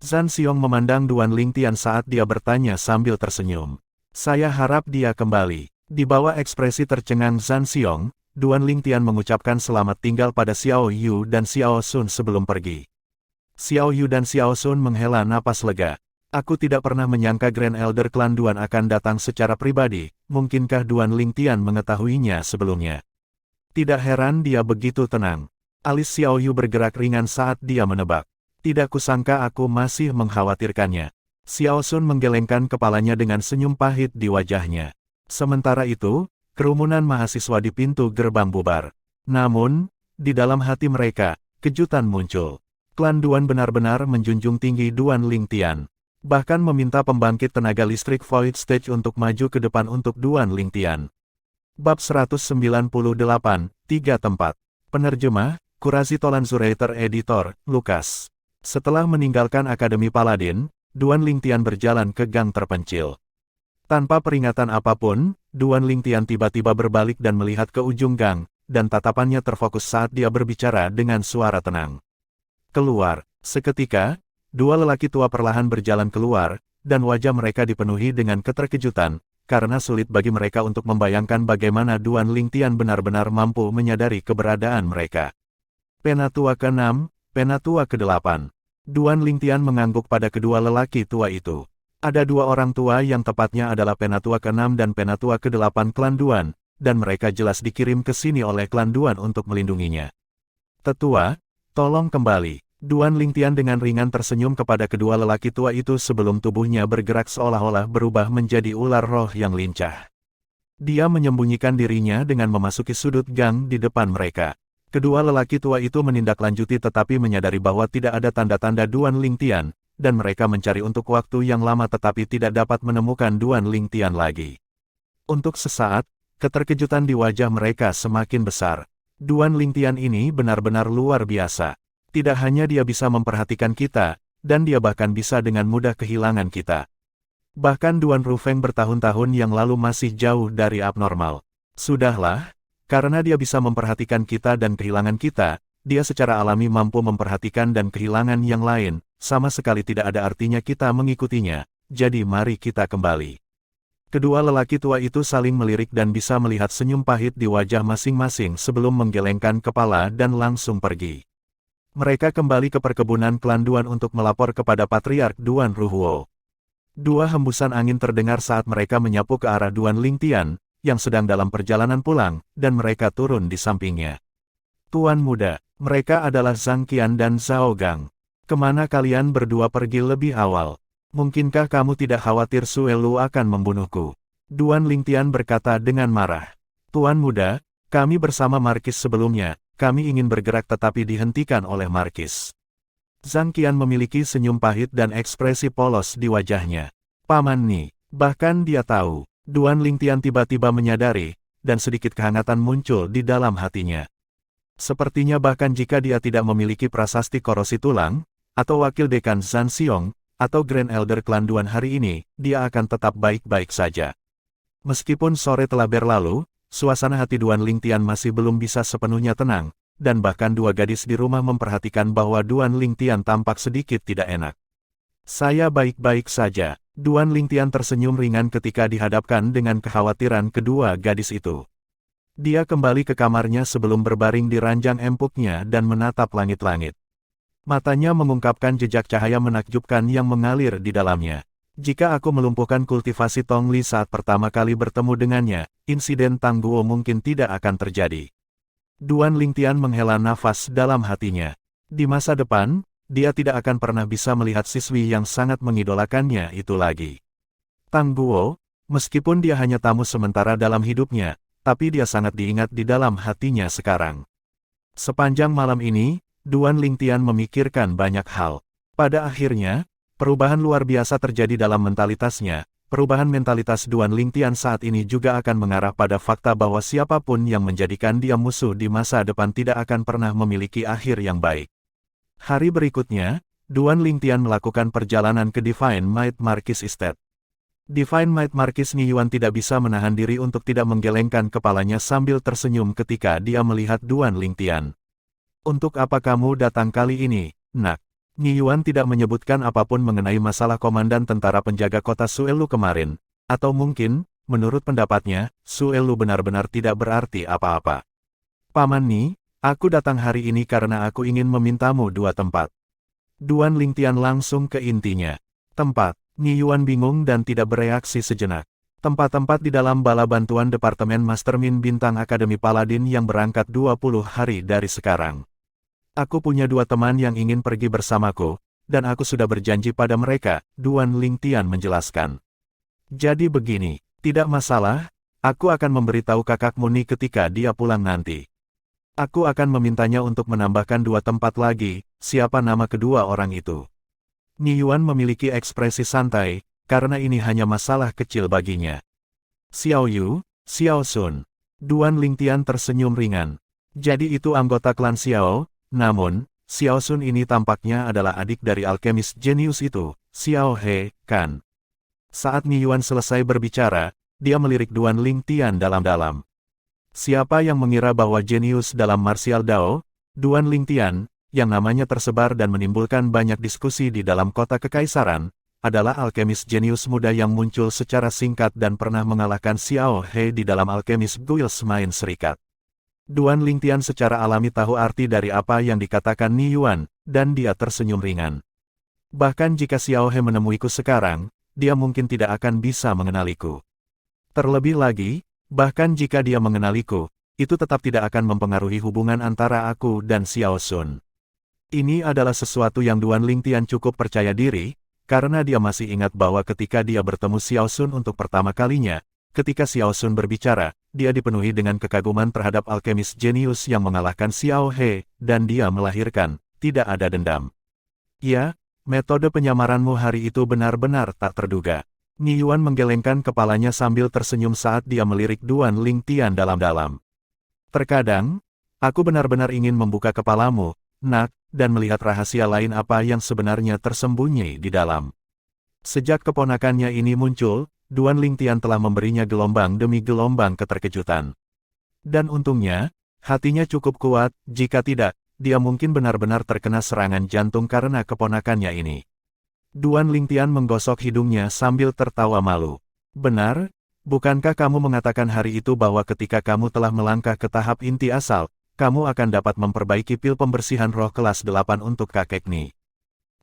A: Zhan Xiong memandang Duan Lingtian saat dia bertanya sambil tersenyum. Saya harap dia kembali. Di bawah ekspresi tercengang Zhan Xiong, Duan Lingtian mengucapkan selamat tinggal pada Xiao Yu dan Xiao Sun sebelum pergi. Xiao Yu dan Xiao Sun menghela napas lega. Aku tidak pernah menyangka Grand Elder Klan Duan akan datang secara pribadi, mungkinkah Duan Lingtian mengetahuinya sebelumnya? Tidak heran dia begitu tenang. Alis Xiao Yu bergerak ringan saat dia menebak. Tidak kusangka aku masih mengkhawatirkannya. Xiao Sun menggelengkan kepalanya dengan senyum pahit di wajahnya. Sementara itu, kerumunan mahasiswa di pintu gerbang bubar. Namun, di dalam hati mereka, kejutan muncul. Klan Duan benar-benar menjunjung tinggi Duan Lingtian. Bahkan meminta pembangkit tenaga listrik Void Stage untuk maju ke depan untuk Duan Lingtian. Bab 198, 3 tempat. Penerjemah, Kurasi Tolanzurator Editor, Lukas. Setelah meninggalkan Akademi Paladin, Duan Lingtian berjalan ke gang terpencil. Tanpa peringatan apapun, Duan Lingtian tiba-tiba berbalik dan melihat ke ujung gang, dan tatapannya terfokus saat dia berbicara dengan suara tenang. Keluar. Seketika, dua lelaki tua perlahan berjalan keluar, dan wajah mereka dipenuhi dengan keterkejutan, karena sulit bagi mereka untuk membayangkan bagaimana Duan Lingtian benar-benar mampu menyadari keberadaan mereka. Penatua ke-6, Penatua ke-8. Duan Lingtian mengangguk pada kedua lelaki tua itu. Ada dua orang tua yang tepatnya adalah Penatua ke-6 dan Penatua ke-8 Klan Duan, dan mereka jelas dikirim ke sini oleh Klan Duan untuk melindunginya. Tetua, tolong kembali. Duan Lingtian dengan ringan tersenyum kepada kedua lelaki tua itu sebelum tubuhnya bergerak seolah-olah berubah menjadi ular roh yang lincah. Dia menyembunyikan dirinya dengan memasuki sudut gang di depan mereka. Kedua lelaki tua itu menindaklanjuti tetapi menyadari bahwa tidak ada tanda-tanda Duan Lingtian, dan mereka mencari untuk waktu yang lama tetapi tidak dapat menemukan Duan Lingtian lagi. Untuk sesaat, keterkejutan di wajah mereka semakin besar. Duan Lingtian ini benar-benar luar biasa. Tidak hanya dia bisa memperhatikan kita, dan dia bahkan bisa dengan mudah kehilangan kita. Bahkan Duan Rufeng bertahun-tahun yang lalu masih jauh dari abnormal. Sudahlah, karena dia bisa memperhatikan kita dan kehilangan kita, dia secara alami mampu memperhatikan dan kehilangan yang lain, sama sekali tidak ada artinya kita mengikutinya, jadi mari kita kembali. Kedua lelaki tua itu saling melirik dan bisa melihat senyum pahit di wajah masing-masing sebelum menggelengkan kepala dan langsung pergi. Mereka kembali ke perkebunan Klan Duan untuk melapor kepada Patriark Duan Ruhuo. Dua hembusan angin terdengar saat mereka menyapu ke arah Duan Lingtian, yang sedang dalam perjalanan pulang, dan mereka turun di sampingnya. Tuan muda, mereka adalah Zhang Qian dan Zhao Gang. Kemana kalian berdua pergi lebih awal? Mungkinkah kamu tidak khawatir Sue Lu akan membunuhku? Duan Lingtian berkata dengan marah. Tuan muda, kami bersama Markis sebelumnya, kami ingin bergerak tetapi dihentikan oleh Markis. Zhang Qian memiliki senyum pahit dan ekspresi polos di wajahnya. Paman Ni, bahkan dia tahu. Duan Lingtian tiba-tiba menyadari, dan sedikit kehangatan muncul di dalam hatinya. Sepertinya bahkan jika dia tidak memiliki prasasti korosi tulang, atau wakil dekan Zhan Xiong, atau Grand Elder Klan Duan hari ini, dia akan tetap baik-baik saja. Meskipun sore telah berlalu, suasana hati Duan Lingtian masih belum bisa sepenuhnya tenang, dan bahkan dua gadis di rumah memperhatikan bahwa Duan Lingtian tampak sedikit tidak enak. Saya baik-baik saja. Duan Lingtian tersenyum ringan ketika dihadapkan dengan kekhawatiran kedua gadis itu. Dia kembali ke kamarnya sebelum berbaring di ranjang empuknya dan menatap langit-langit. Matanya mengungkapkan jejak cahaya menakjubkan yang mengalir di dalamnya. Jika aku melumpuhkan kultivasi Tongli saat pertama kali bertemu dengannya, insiden Tangguo mungkin tidak akan terjadi. Duan Lingtian menghela nafas dalam hatinya. Di masa depan, dia tidak akan pernah bisa melihat siswi yang sangat mengidolakannya itu lagi. Tang Guo, meskipun dia hanya tamu sementara dalam hidupnya, tapi dia sangat diingat di dalam hatinya sekarang. Sepanjang malam ini, Duan Lingtian memikirkan banyak hal. Pada akhirnya, perubahan luar biasa terjadi dalam mentalitasnya. Perubahan mentalitas Duan Lingtian saat ini juga akan mengarah pada fakta bahwa siapapun yang menjadikan dia musuh di masa depan tidak akan pernah memiliki akhir yang baik. Hari berikutnya, Duan Lingtian melakukan perjalanan ke Divine Might Marquis Estate. Divine Might Marquis Ni Yuan tidak bisa menahan diri untuk tidak menggelengkan kepalanya sambil tersenyum ketika dia melihat Duan Lingtian. Untuk apa kamu datang kali ini, nak? Ni Yuan tidak menyebutkan apapun mengenai masalah komandan tentara penjaga kota Suelu kemarin, atau mungkin, menurut pendapatnya, Suelu benar-benar tidak berarti apa-apa. Paman Ni, aku datang hari ini karena aku ingin memintamu 2 tempat. Duan Lingtian langsung ke intinya. Tempat. Ni Yuan bingung dan tidak bereaksi sejenak. Tempat-tempat di dalam bala bantuan Departemen Mastermind Bintang Akademi Paladin yang berangkat 20 hari dari sekarang. Aku punya 2 teman yang ingin pergi bersamaku, dan aku sudah berjanji pada mereka, Duan Lingtian menjelaskan. Jadi begini, tidak masalah, aku akan memberitahu kakakmu Ni ketika dia pulang nanti. Aku akan memintanya untuk menambahkan 2 tempat lagi, siapa nama kedua orang itu. Ni Yuan memiliki ekspresi santai, karena ini hanya masalah kecil baginya. Xiao Yu, Xiao Sun. Duan Lingtian tersenyum ringan. Jadi itu anggota klan Xiao. Namun, Xiao Sun ini tampaknya adalah adik dari alkemis jenius itu, Xiao He, kan? Saat Ni Yuan selesai berbicara, dia melirik Duan Lingtian dalam-dalam. Siapa yang mengira bahwa jenius dalam martial Dao, Duan Lingtian, yang namanya tersebar dan menimbulkan banyak diskusi di dalam kota kekaisaran, adalah alkemis jenius muda yang muncul secara singkat dan pernah mengalahkan Xiao He di dalam alkemis Guilds Main Serikat. Duan Lingtian secara alami tahu arti dari apa yang dikatakan Ni Yuan, dan dia tersenyum ringan. Bahkan jika Xiao He menemuiku sekarang, dia mungkin tidak akan bisa mengenaliku. Terlebih lagi, bahkan jika dia mengenaliku, itu tetap tidak akan mempengaruhi hubungan antara aku dan Xiao Sun. Ini adalah sesuatu yang Duan Lingtian cukup percaya diri, karena dia masih ingat bahwa ketika dia bertemu Xiao Sun untuk pertama kalinya, ketika Xiao Sun berbicara, dia dipenuhi dengan kekaguman terhadap alkemis jenius yang mengalahkan Xiao He, dan dia melahirkan, tidak ada dendam. Ya, metode penyamaranmu hari itu benar-benar tak terduga. Ni Yuan menggelengkan kepalanya sambil tersenyum saat dia melirik Duan Lingtian dalam-dalam. Terkadang, aku benar-benar ingin membuka kepalamu, nak, dan melihat rahasia lain apa yang sebenarnya tersembunyi di dalam. Sejak keponakannya ini muncul, Duan Lingtian telah memberinya gelombang demi gelombang keterkejutan. Dan untungnya, hatinya cukup kuat, jika tidak, dia mungkin benar-benar terkena serangan jantung karena keponakannya ini. Duan Lingtian menggosok hidungnya sambil tertawa malu. Benar, bukankah kamu mengatakan hari itu bahwa ketika kamu telah melangkah ke tahap inti asal, kamu akan dapat memperbaiki pil pembersihan roh kelas 8 untuk kakek Ni?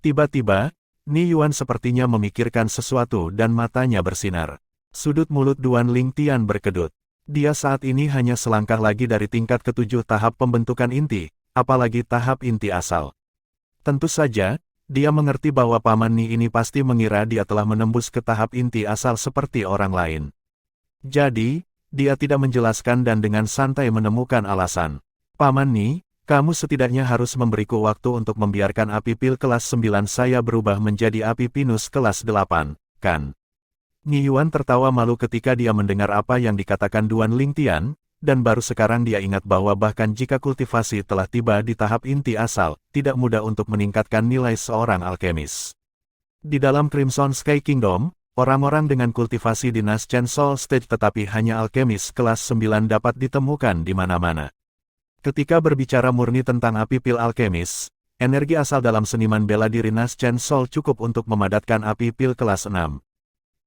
A: Tiba-tiba, Ni Yuan sepertinya memikirkan sesuatu dan matanya bersinar. Sudut mulut Duan Lingtian berkedut. Dia saat ini hanya selangkah lagi dari tingkat ke-7 tahap pembentukan inti, apalagi tahap inti asal. Tentu saja, dia mengerti bahwa Paman Ni ini pasti mengira dia telah menembus ke tahap inti asal seperti orang lain. Jadi, dia tidak menjelaskan dan dengan santai menemukan alasan. Paman Ni, kamu setidaknya harus memberiku waktu untuk membiarkan api pil kelas 9 saya berubah menjadi api pinus kelas 8, kan? Ni Yuan tertawa malu ketika dia mendengar apa yang dikatakan Duan Lingtian, dan baru sekarang dia ingat bahwa bahkan jika kultivasi telah tiba di tahap inti asal, tidak mudah untuk meningkatkan nilai seorang alkemis. Di dalam Crimson Sky Kingdom, orang-orang dengan kultivasi di Naschen Soul Stage tetapi hanya alkemis kelas 9 dapat ditemukan di mana-mana. Ketika berbicara murni tentang api pil alkemis, energi asal dalam seniman bela diri Naschen Soul cukup untuk memadatkan api pil kelas 6.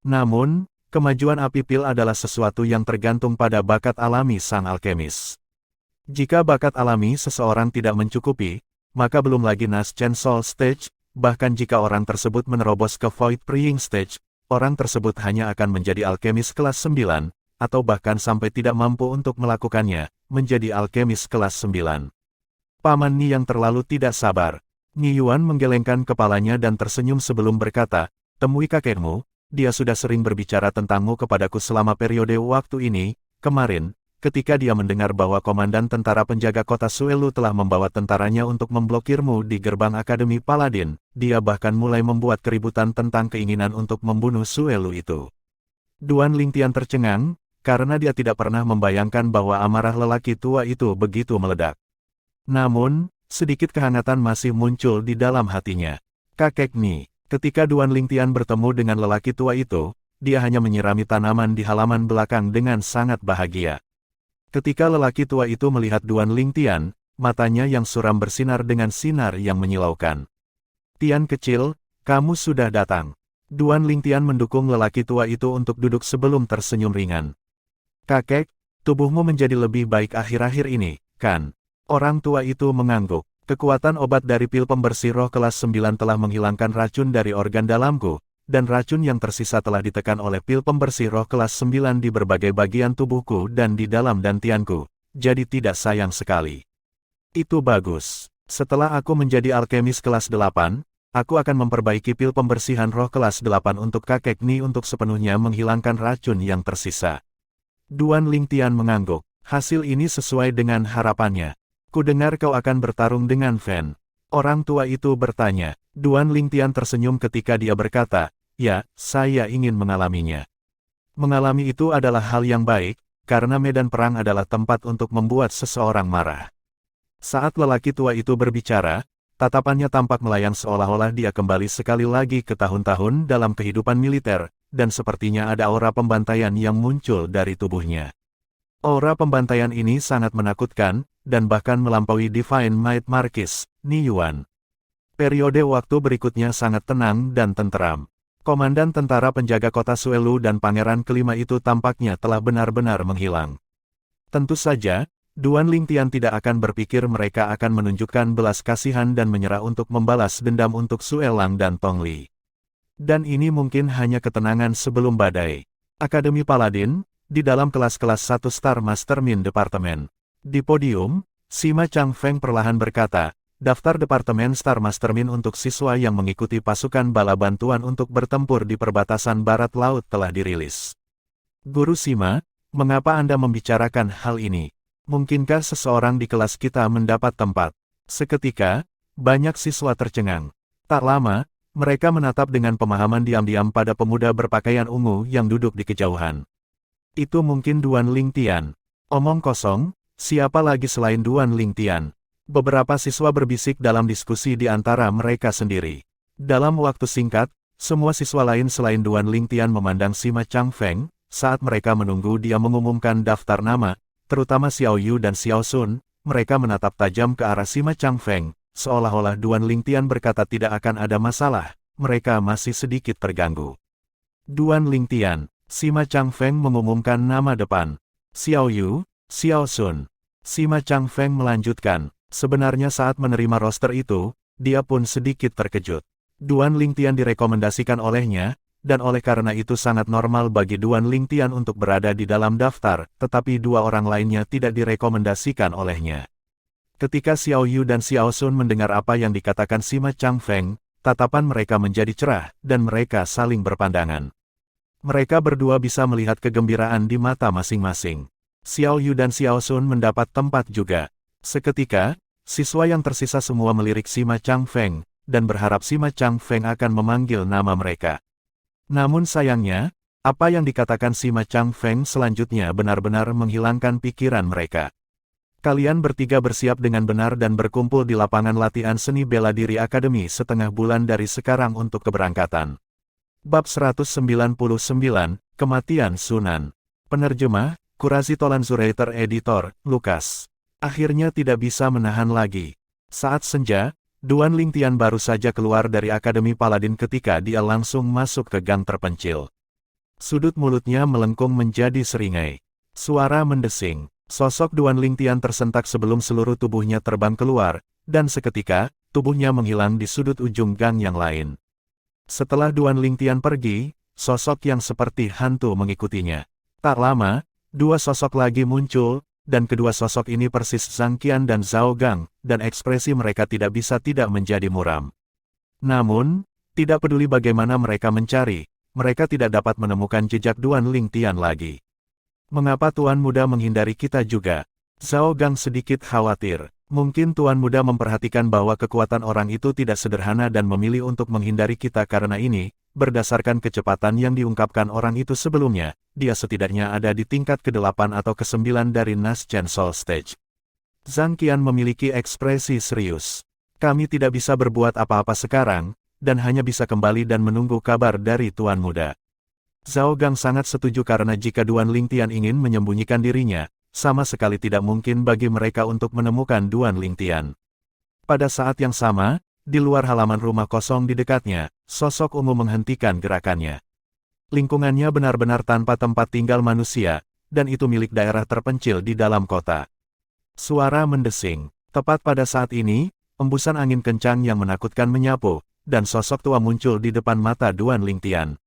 A: Namun, kemajuan api pil adalah sesuatu yang tergantung pada bakat alami sang alkemis. Jika bakat alami seseorang tidak mencukupi, maka belum lagi Naschen Soul Stage, bahkan jika orang tersebut menerobos ke Void Praying Stage, orang tersebut hanya akan menjadi alkemis kelas 9, atau bahkan sampai tidak mampu untuk melakukannya, menjadi alkemis kelas 9. Paman Ni yang terlalu tidak sabar. Ni Yuan menggelengkan kepalanya dan tersenyum sebelum berkata, temui kakekmu, dia sudah sering berbicara tentangmu kepadaku selama periode waktu ini. Kemarin, ketika dia mendengar bahwa Komandan Tentara Penjaga Kota Suelu telah membawa tentaranya untuk memblokirmu di gerbang Akademi Paladin, dia bahkan mulai membuat keributan tentang keinginan untuk membunuh Suelu itu. Duan Lingtian tercengang, karena dia tidak pernah membayangkan bahwa amarah lelaki tua itu begitu meledak. Namun, sedikit kehangatan masih muncul di dalam hatinya. Kakek Ni, ketika Duan Lingtian bertemu dengan lelaki tua itu, dia hanya menyirami tanaman di halaman belakang dengan sangat bahagia. Ketika lelaki tua itu melihat Duan Lingtian, matanya yang suram bersinar dengan sinar yang menyilaukan. Tian kecil, kamu sudah datang. Duan Lingtian mendukung lelaki tua itu untuk duduk sebelum tersenyum ringan. Kakek, tubuhmu menjadi lebih baik akhir-akhir ini, kan? Orang tua itu mengangguk. Kekuatan obat dari pil pembersih roh kelas 9 telah menghilangkan racun dari organ dalamku, dan racun yang tersisa telah ditekan oleh pil pembersih roh kelas 9 di berbagai bagian tubuhku dan di dalam dantianku, jadi tidak sayang sekali. Itu bagus. Setelah aku menjadi alkemis kelas 8, aku akan memperbaiki pil pembersihan roh kelas 8 untuk kakek Ni untuk sepenuhnya menghilangkan racun yang tersisa. Duan Lingtian mengangguk. Hasil ini sesuai dengan harapannya. Kudengar kau akan bertarung dengan Fen. Orang tua itu bertanya. Duan Lingtian tersenyum ketika dia berkata, ya, saya ingin mengalaminya. Mengalami itu adalah hal yang baik, karena medan perang adalah tempat untuk membuat seseorang marah. Saat lelaki tua itu berbicara, tatapannya tampak melayang seolah-olah dia kembali sekali lagi ke tahun-tahun dalam kehidupan militer, dan sepertinya ada aura pembantaian yang muncul dari tubuhnya. Aura pembantaian ini sangat menakutkan, dan bahkan melampaui Divine Might Marquis, Ni Yuan. Periode waktu berikutnya sangat tenang dan tenteram. Komandan Tentara Penjaga Kota Suelu dan Pangeran kelima itu tampaknya telah benar-benar menghilang. Tentu saja, Duan Lingtian tidak akan berpikir mereka akan menunjukkan belas kasihan dan menyerah untuk membalas dendam untuk Suelang dan Tongli. Dan ini mungkin hanya ketenangan sebelum badai. Akademi Paladin, di dalam kelas-kelas 1 Star Mastermind Departemen. Di podium, Sima Changfeng perlahan berkata, daftar Departemen Star Mastermind untuk siswa yang mengikuti pasukan bala bantuan untuk bertempur di perbatasan barat laut telah dirilis. Guru Sima, mengapa Anda membicarakan hal ini? Mungkinkah seseorang di kelas kita mendapat tempat? Seketika, banyak siswa tercengang. Tak lama, mereka menatap dengan pemahaman diam-diam pada pemuda berpakaian ungu yang duduk di kejauhan. Itu mungkin Duan Lingtian. Omong kosong, siapa lagi selain Duan Lingtian? Beberapa siswa berbisik dalam diskusi di antara mereka sendiri. Dalam waktu singkat, semua siswa lain selain Duan Lingtian memandang Sima Changfeng, saat mereka menunggu dia mengumumkan daftar nama, terutama Xiao Yu dan Xiao Sun, mereka menatap tajam ke arah Sima Changfeng, seolah-olah Duan Lingtian berkata tidak akan ada masalah, mereka masih sedikit terganggu. Duan Lingtian, Sima Changfeng mengumumkan nama depan. Xiao Yu, Xiao Sun. Sima Changfeng melanjutkan, sebenarnya saat menerima roster itu, dia pun sedikit terkejut. Duan Lingtian direkomendasikan olehnya, dan oleh karena itu sangat normal bagi Duan Lingtian untuk berada di dalam daftar, tetapi dua orang lainnya tidak direkomendasikan olehnya. Ketika Xiao Yu dan Xiao Sun mendengar apa yang dikatakan Sima Changfeng, tatapan mereka menjadi cerah, dan mereka saling berpandangan. Mereka berdua bisa melihat kegembiraan di mata masing-masing. Xiao Yu dan Xiao Sun mendapat tempat juga. Seketika, siswa yang tersisa semua melirik Sima Changfeng, dan berharap Sima Changfeng akan memanggil nama mereka. Namun sayangnya, apa yang dikatakan Sima Changfeng selanjutnya benar-benar menghilangkan pikiran mereka. Kalian bertiga bersiap dengan benar dan berkumpul di lapangan latihan seni bela diri Akademi setengah bulan dari sekarang untuk keberangkatan. Bab 199, Kematian Sunan. Penerjemah, Kurazi Tolan Zuraiter Editor, Lukas. Akhirnya tidak bisa menahan lagi. Saat senja, Duan Lingtian baru saja keluar dari Akademi Paladin ketika dia langsung masuk ke gang terpencil. Sudut mulutnya melengkung menjadi seringai. Suara mendesing. Sosok Duan Lingtian tersentak sebelum seluruh tubuhnya terbang keluar, dan seketika, tubuhnya menghilang di sudut ujung gang yang lain. Setelah Duan Lingtian pergi, sosok yang seperti hantu mengikutinya. Tak lama, dua sosok lagi muncul, dan kedua sosok ini persis Zhang Qian dan Zhao Gang, dan ekspresi mereka tidak bisa tidak menjadi muram. Namun, tidak peduli bagaimana mereka mencari, mereka tidak dapat menemukan jejak Duan Lingtian lagi. Mengapa Tuan Muda menghindari kita juga? Zhao Gang sedikit khawatir. Mungkin Tuan Muda memperhatikan bahwa kekuatan orang itu tidak sederhana dan memilih untuk menghindari kita karena ini, berdasarkan kecepatan yang diungkapkan orang itu sebelumnya, dia setidaknya ada di tingkat ke-8 atau ke-9 dari Naschen Soul Stage. Zhang Qian memiliki ekspresi serius. Kami tidak bisa berbuat apa-apa sekarang, dan hanya bisa kembali dan menunggu kabar dari Tuan Muda. Zhao Gang sangat setuju karena jika Duan Lingtian ingin menyembunyikan dirinya, sama sekali tidak mungkin bagi mereka untuk menemukan Duan Lingtian. Pada saat yang sama, di luar halaman rumah kosong di dekatnya, sosok ungu menghentikan gerakannya. Lingkungannya benar-benar tanpa tempat tinggal manusia, dan itu milik daerah terpencil di dalam kota. Suara mendesing. Tepat pada saat ini, embusan angin kencang yang menakutkan menyapu, dan sosok tua muncul di depan mata Duan Lingtian.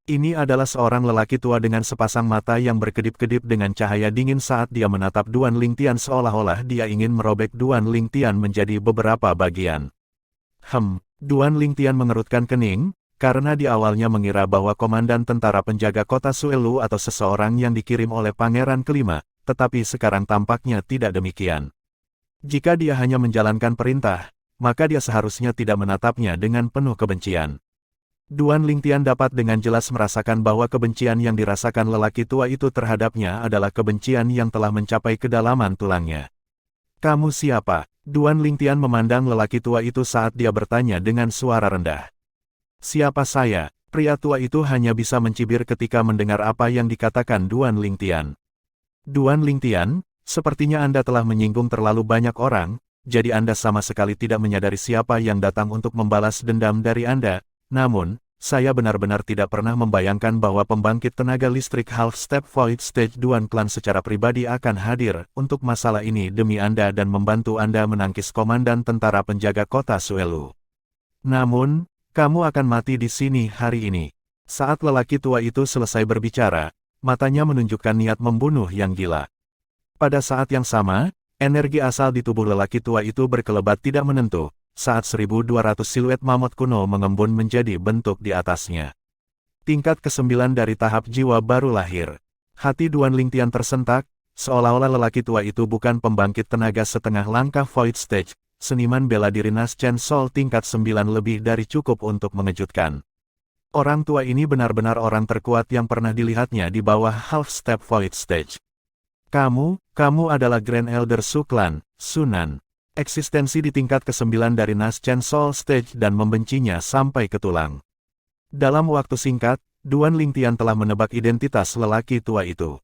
A: Ini adalah seorang lelaki tua dengan sepasang mata yang berkedip-kedip dengan cahaya dingin saat dia menatap Duan Lingtian seolah-olah dia ingin merobek Duan Lingtian menjadi beberapa bagian. Duan Lingtian mengerutkan kening, karena di awalnya mengira bahwa komandan tentara penjaga kota Suelu atau seseorang yang dikirim oleh pangeran kelima, tetapi sekarang tampaknya tidak demikian. Jika dia hanya menjalankan perintah, maka dia seharusnya tidak menatapnya dengan penuh kebencian. Duan Lingtian dapat dengan jelas merasakan bahwa kebencian yang dirasakan lelaki tua itu terhadapnya adalah kebencian yang telah mencapai kedalaman tulangnya. Kamu siapa? Duan Lingtian memandang lelaki tua itu saat dia bertanya dengan suara rendah. Siapa saya? Pria tua itu hanya bisa mencibir ketika mendengar apa yang dikatakan Duan Lingtian. Duan Lingtian, sepertinya Anda telah menyinggung terlalu banyak orang, jadi Anda sama sekali tidak menyadari siapa yang datang untuk membalas dendam dari Anda. Namun, saya benar-benar tidak pernah membayangkan bahwa pembangkit tenaga listrik Half-Step Void Stage Duan Clan secara pribadi akan hadir untuk masalah ini demi Anda dan membantu Anda menangkis komandan tentara penjaga kota Suelu. Namun, kamu akan mati di sini hari ini. Saat lelaki tua itu selesai berbicara, matanya menunjukkan niat membunuh yang gila. Pada saat yang sama, energi asal di tubuh lelaki tua itu berkelebat tidak menentu, saat 1200 siluet mamut kuno mengembun menjadi bentuk di atasnya. Tingkat ke-9 dari tahap jiwa baru lahir. Hati Duan Lingtian tersentak, seolah-olah lelaki tua itu bukan pembangkit tenaga setengah langkah Void Stage, seniman bela diri Naschen Soul tingkat 9 lebih dari cukup untuk mengejutkan. Orang tua ini benar-benar orang terkuat yang pernah dilihatnya di bawah Half-Step Void Stage. Kamu adalah Grand Elder Su Clan, Sunan. Eksistensi di tingkat ke-9 dari Naschen Soul Stage dan membencinya sampai ke tulang. Dalam waktu singkat, Duan Lingtian telah menebak identitas lelaki tua itu.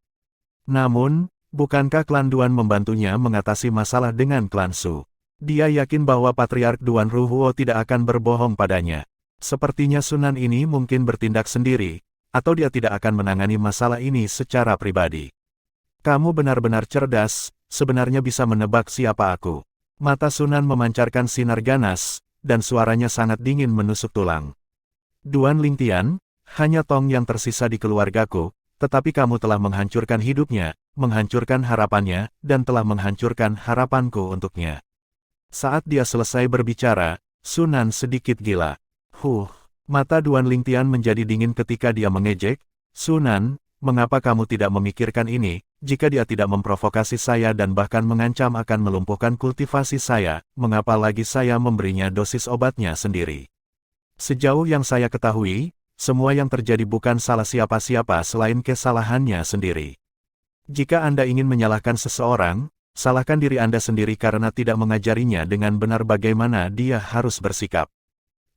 A: Namun, bukankah klan Duan membantunya mengatasi masalah dengan klan Su? Dia yakin bahwa Patriark Duan Ruhuo tidak akan berbohong padanya. Sepertinya Sunan ini mungkin bertindak sendiri, atau dia tidak akan menangani masalah ini secara pribadi. Kamu benar-benar cerdas, sebenarnya bisa menebak siapa aku. Mata Sunan memancarkan sinar ganas, dan suaranya sangat dingin menusuk tulang. Duan Lingtian, hanya Tong yang tersisa di keluargaku, tetapi kamu telah menghancurkan hidupnya, menghancurkan harapannya, dan telah menghancurkan harapanku untuknya. Saat dia selesai berbicara, Sunan sedikit gila. Mata Duan Lingtian menjadi dingin ketika dia mengejek, Sunan, mengapa kamu tidak memikirkan ini? Jika dia tidak memprovokasi saya dan bahkan mengancam akan melumpuhkan kultivasi saya, mengapa lagi saya memberinya dosis obatnya sendiri? Sejauh yang saya ketahui, semua yang terjadi bukan salah siapa-siapa selain kesalahannya sendiri. Jika Anda ingin menyalahkan seseorang, salahkan diri Anda sendiri karena tidak mengajarinya dengan benar bagaimana dia harus bersikap.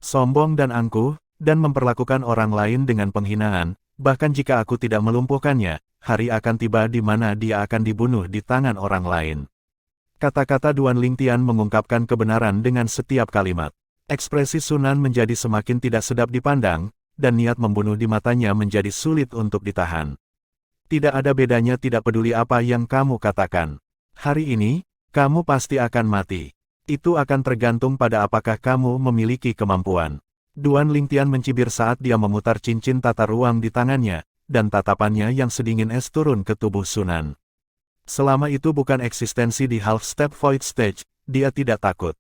A: Sombong dan angkuh, dan memperlakukan orang lain dengan penghinaan, bahkan jika aku tidak melumpuhkannya, hari akan tiba di mana dia akan dibunuh di tangan orang lain. Kata-kata Duan Lingtian mengungkapkan kebenaran dengan setiap kalimat. Ekspresi Sunan menjadi semakin tidak sedap dipandang, dan niat membunuh di matanya menjadi sulit untuk ditahan. Tidak ada bedanya tidak peduli apa yang kamu katakan. Hari ini, kamu pasti akan mati. Itu akan tergantung pada apakah kamu memiliki kemampuan. Duan Lingtian mencibir saat dia memutar cincin tata ruang di tangannya, dan tatapannya yang sedingin es turun ke tubuh Sunan. Selama itu bukan eksistensi di half-step void stage, dia tidak takut.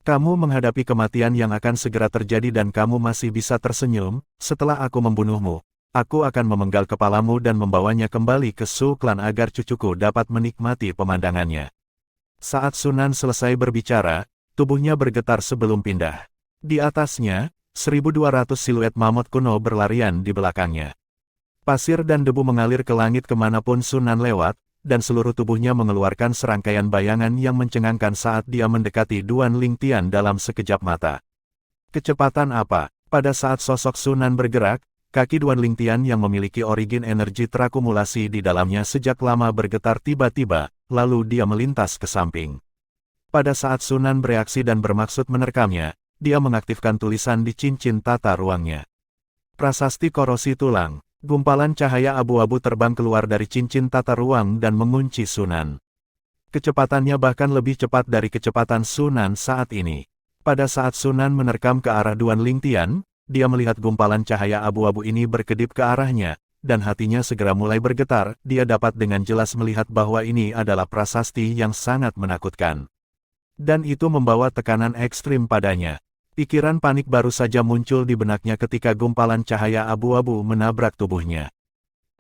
A: Kamu menghadapi kematian yang akan segera terjadi dan kamu masih bisa tersenyum. Setelah aku membunuhmu, aku akan memenggal kepalamu dan membawanya kembali ke Su Clan agar cucuku dapat menikmati pemandangannya. Saat Sunan selesai berbicara, tubuhnya bergetar sebelum pindah. Di atasnya, 1.200 siluet mamut kuno berlarian di belakangnya. Pasir dan debu mengalir ke langit kemanapun Sunan lewat, dan seluruh tubuhnya mengeluarkan serangkaian bayangan yang mencengangkan saat dia mendekati Duan Lingtian dalam sekejap mata. Kecepatan apa? Pada saat sosok Sunan bergerak, kaki Duan Lingtian yang memiliki origin energi terakumulasi di dalamnya sejak lama bergetar tiba-tiba, lalu dia melintas ke samping. Pada saat Sunan bereaksi dan bermaksud menerkamnya, dia mengaktifkan tulisan di cincin tata ruangnya. Prasasti korosi tulang. Gumpalan cahaya abu-abu terbang keluar dari cincin tata ruang dan mengunci Sunan. Kecepatannya bahkan lebih cepat dari kecepatan Sunan saat ini. Pada saat Sunan menerkam ke arah Duan Lingtian, dia melihat gumpalan cahaya abu-abu ini berkedip ke arahnya, dan hatinya segera mulai bergetar. Dia dapat dengan jelas melihat bahwa ini adalah prasasti yang sangat menakutkan. Dan itu membawa tekanan ekstrim padanya. Pikiran panik baru saja muncul di benaknya ketika gumpalan cahaya abu-abu menabrak tubuhnya.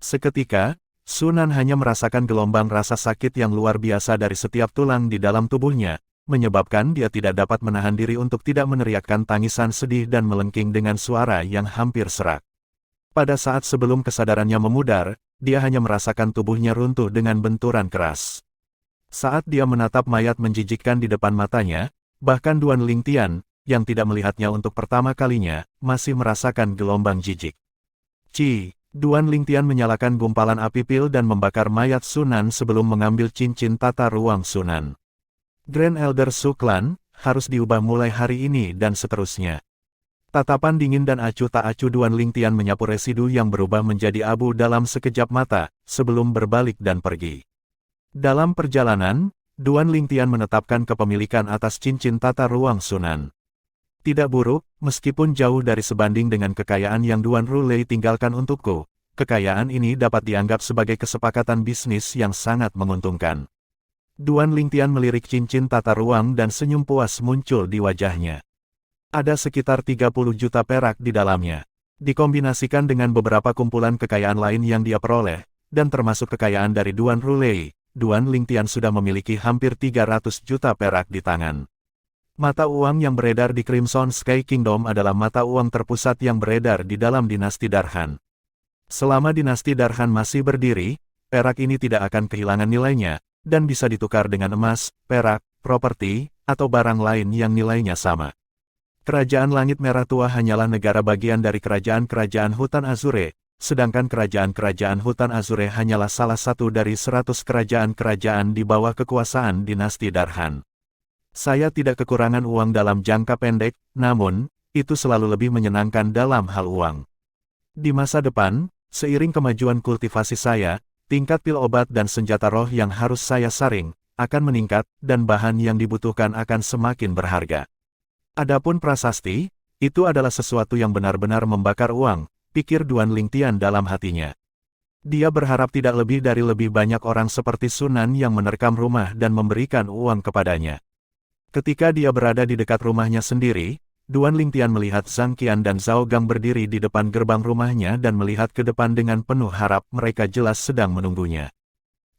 A: Seketika, Sunan hanya merasakan gelombang rasa sakit yang luar biasa dari setiap tulang di dalam tubuhnya, menyebabkan dia tidak dapat menahan diri untuk tidak meneriakkan tangisan sedih dan melengking dengan suara yang hampir serak. Pada saat sebelum kesadarannya memudar, dia hanya merasakan tubuhnya runtuh dengan benturan keras. Saat dia menatap mayat menjijikkan di depan matanya, bahkan Duan Lingtian, yang tidak melihatnya untuk pertama kalinya, masih merasakan gelombang jijik. Duan Lingtian menyalakan gumpalan api pil dan membakar mayat Sunan sebelum mengambil cincin tata ruang Sunan. Grand Elder Su Clan, harus diubah mulai hari ini dan seterusnya. Tatapan dingin dan acuh tak acuh Duan Lingtian menyapu residu yang berubah menjadi abu dalam sekejap mata, sebelum berbalik dan pergi. Dalam perjalanan, Duan Lingtian menetapkan kepemilikan atas cincin tata ruang Sunan. Tidak buruk, meskipun jauh dari sebanding dengan kekayaan yang Duan Rulei tinggalkan untukku, kekayaan ini dapat dianggap sebagai kesepakatan bisnis yang sangat menguntungkan. Duan Lingtian melirik cincin tata ruang dan senyum puas muncul di wajahnya. Ada sekitar 30 juta perak di dalamnya. Dikombinasikan dengan beberapa kumpulan kekayaan lain yang dia peroleh, dan termasuk kekayaan dari Duan Rulei, Duan Lingtian sudah memiliki hampir 300 juta perak di tangan. Mata uang yang beredar di Crimson Sky Kingdom adalah mata uang terpusat yang beredar di dalam dinasti Darhan. Selama dinasti Darhan masih berdiri, perak ini tidak akan kehilangan nilainya, dan bisa ditukar dengan emas, perak, properti, atau barang lain yang nilainya sama. Kerajaan Langit Merah Tua hanyalah negara bagian dari kerajaan-kerajaan Hutan Azure, sedangkan kerajaan-kerajaan Hutan Azure hanyalah salah satu dari 100 kerajaan-kerajaan di bawah kekuasaan dinasti Darhan. Saya tidak kekurangan uang dalam jangka pendek, namun, itu selalu lebih menyenangkan dalam hal uang. Di masa depan, seiring kemajuan kultivasi saya, tingkat pil obat dan senjata roh yang harus saya saring, akan meningkat, dan bahan yang dibutuhkan akan semakin berharga. Adapun prasasti, itu adalah sesuatu yang benar-benar membakar uang, pikir Duan Lingtian dalam hatinya. Dia berharap tidak lebih dari lebih banyak orang seperti Sunan yang menerkam rumah dan memberikan uang kepadanya. Ketika dia berada di dekat rumahnya sendiri, Duan Lingtian melihat Zhang Qian dan Zhao Gang berdiri di depan gerbang rumahnya dan melihat ke depan dengan penuh harap. Mereka jelas sedang menunggunya.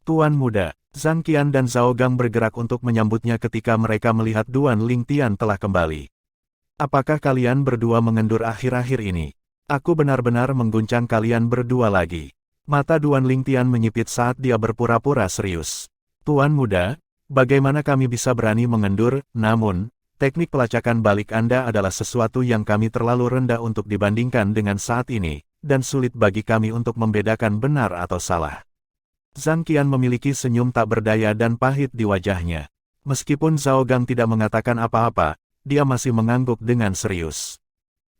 A: Tuan muda, Zhang Qian dan Zhao Gang bergerak untuk menyambutnya ketika mereka melihat Duan Lingtian telah kembali. Apakah kalian berdua mengendur akhir-akhir ini? Aku benar-benar mengguncang kalian berdua lagi. Mata Duan Lingtian menyipit saat dia berpura-pura serius. Tuan muda, bagaimana kami bisa berani mengendur, namun, teknik pelacakan balik Anda adalah sesuatu yang kami terlalu rendah untuk dibandingkan dengan saat ini, dan sulit bagi kami untuk membedakan benar atau salah. Zhang Qian memiliki senyum tak berdaya dan pahit di wajahnya. Meskipun Zhao Gang tidak mengatakan apa-apa, dia masih mengangguk dengan serius.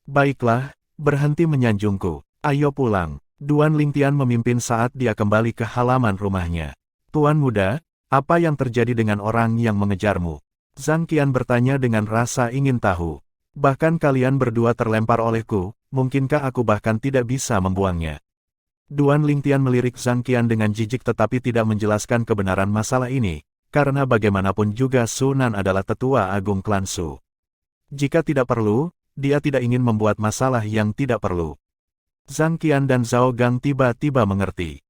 A: Baiklah, berhenti menyanjungku, ayo pulang. Duan Lingtian memimpin saat dia kembali ke halaman rumahnya. Tuan muda, apa yang terjadi dengan orang yang mengejarmu? Zhang Qian bertanya dengan rasa ingin tahu. Bahkan kalian berdua terlempar olehku, mungkinkah aku bahkan tidak bisa membuangnya? Duan Lingtian melirik Zhang Qian dengan jijik tetapi tidak menjelaskan kebenaran masalah ini, karena bagaimanapun juga Su Nan adalah tetua agung klan Su. Jika tidak perlu, dia tidak ingin membuat masalah yang tidak perlu. Zhang Qian dan Zhao Gang tiba-tiba mengerti.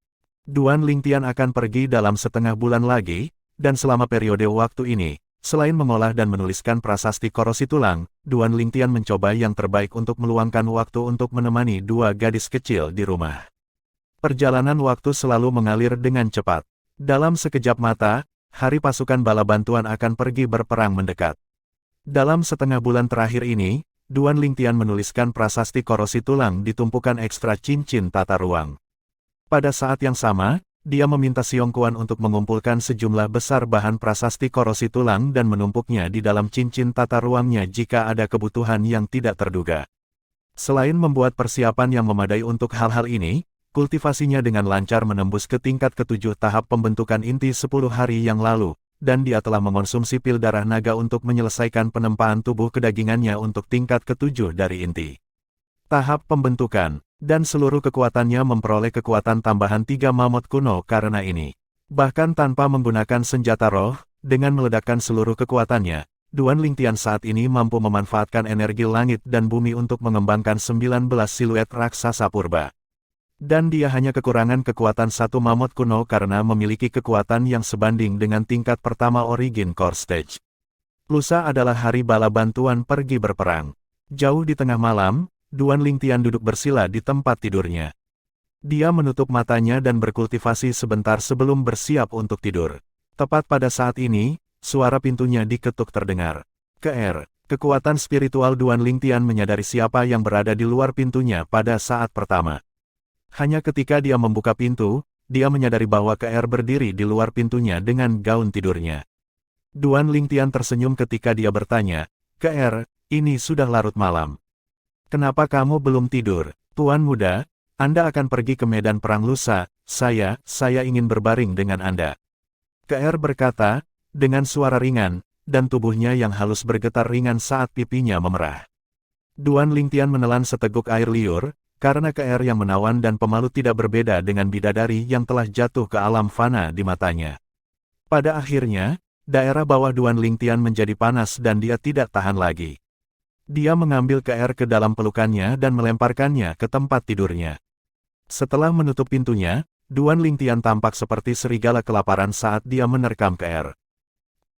A: Duan Lingtian akan pergi dalam setengah bulan lagi, dan selama periode waktu ini, selain mengolah dan menuliskan prasasti korosi tulang, Duan Lingtian mencoba yang terbaik untuk meluangkan waktu untuk menemani dua gadis kecil di rumah. Perjalanan waktu selalu mengalir dengan cepat. Dalam sekejap mata, hari pasukan bala bantuan akan pergi berperang mendekat. Dalam setengah bulan terakhir ini, Duan Lingtian menuliskan prasasti korosi tulang di tumpukan ekstra cincin tata ruang. Pada saat yang sama, dia meminta Xiong Quan untuk mengumpulkan sejumlah besar bahan prasasti korosi tulang dan menumpuknya di dalam cincin tata ruangnya jika ada kebutuhan yang tidak terduga. Selain membuat persiapan yang memadai untuk hal-hal ini, kultivasinya dengan lancar menembus ke tingkat ke-7 tahap pembentukan inti 10 hari yang lalu, dan dia telah mengonsumsi pil darah naga untuk menyelesaikan penempaan tubuh kedagingannya untuk tingkat ke-7 dari inti. Tahap pembentukan, dan seluruh kekuatannya memperoleh kekuatan tambahan 3 mamut kuno karena ini. Bahkan tanpa menggunakan senjata roh, dengan meledakkan seluruh kekuatannya, Duan Lingtian saat ini mampu memanfaatkan energi langit dan bumi untuk mengembangkan 19 siluet raksasa purba. Dan dia hanya kekurangan kekuatan 1 mamut kuno karena memiliki kekuatan yang sebanding dengan tingkat pertama Origin Core Stage. Lusa adalah hari bala bantuan pergi berperang. Jauh di tengah malam, Duan Lingtian duduk bersila di tempat tidurnya. Dia menutup matanya dan berkultivasi sebentar sebelum bersiap untuk tidur. Tepat pada saat ini, suara pintunya diketuk terdengar. Kekuatan spiritual Duan Lingtian menyadari siapa yang berada di luar pintunya pada saat pertama. Hanya ketika dia membuka pintu, dia menyadari bahwa berdiri di luar pintunya dengan gaun tidurnya. Duan Lingtian tersenyum ketika dia bertanya, ini sudah larut malam. Kenapa kamu belum tidur, Tuan Muda? Anda akan pergi ke medan perang lusa, saya ingin berbaring dengan Anda. Berkata, dengan suara ringan, dan tubuhnya yang halus bergetar ringan saat pipinya memerah. Duan Lingtian menelan seteguk air liur, karena yang menawan dan pemalu tidak berbeda dengan bidadari yang telah jatuh ke alam fana di matanya. Pada akhirnya, daerah bawah Duan Lingtian menjadi panas dan dia tidak tahan lagi. Dia mengambil ke dalam pelukannya dan melemparkannya ke tempat tidurnya. Setelah menutup pintunya, Duan Lingtian tampak seperti serigala kelaparan saat dia menerkam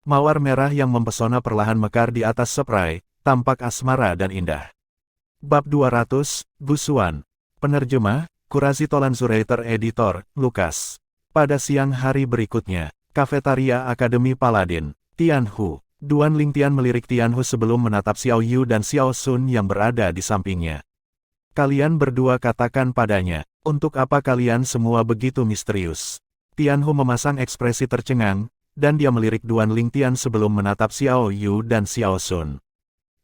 A: Mawar merah yang mempesona perlahan mekar di atas spray, tampak asmara dan indah. Bab 200, Busuan. Penerjemah, Kurasi Tolan Zuraiter Editor, Lukas. Pada siang hari berikutnya, Kafetaria Akademi Paladin, Tianhu. Duan Lingtian melirik Tianhu sebelum menatap Xiao Yu dan Xiao Sun yang berada di sampingnya. Kalian berdua katakan padanya, untuk apa kalian semua begitu misterius? Tianhu memasang ekspresi tercengang, dan dia melirik Duan Lingtian sebelum menatap Xiao Yu dan Xiao Sun.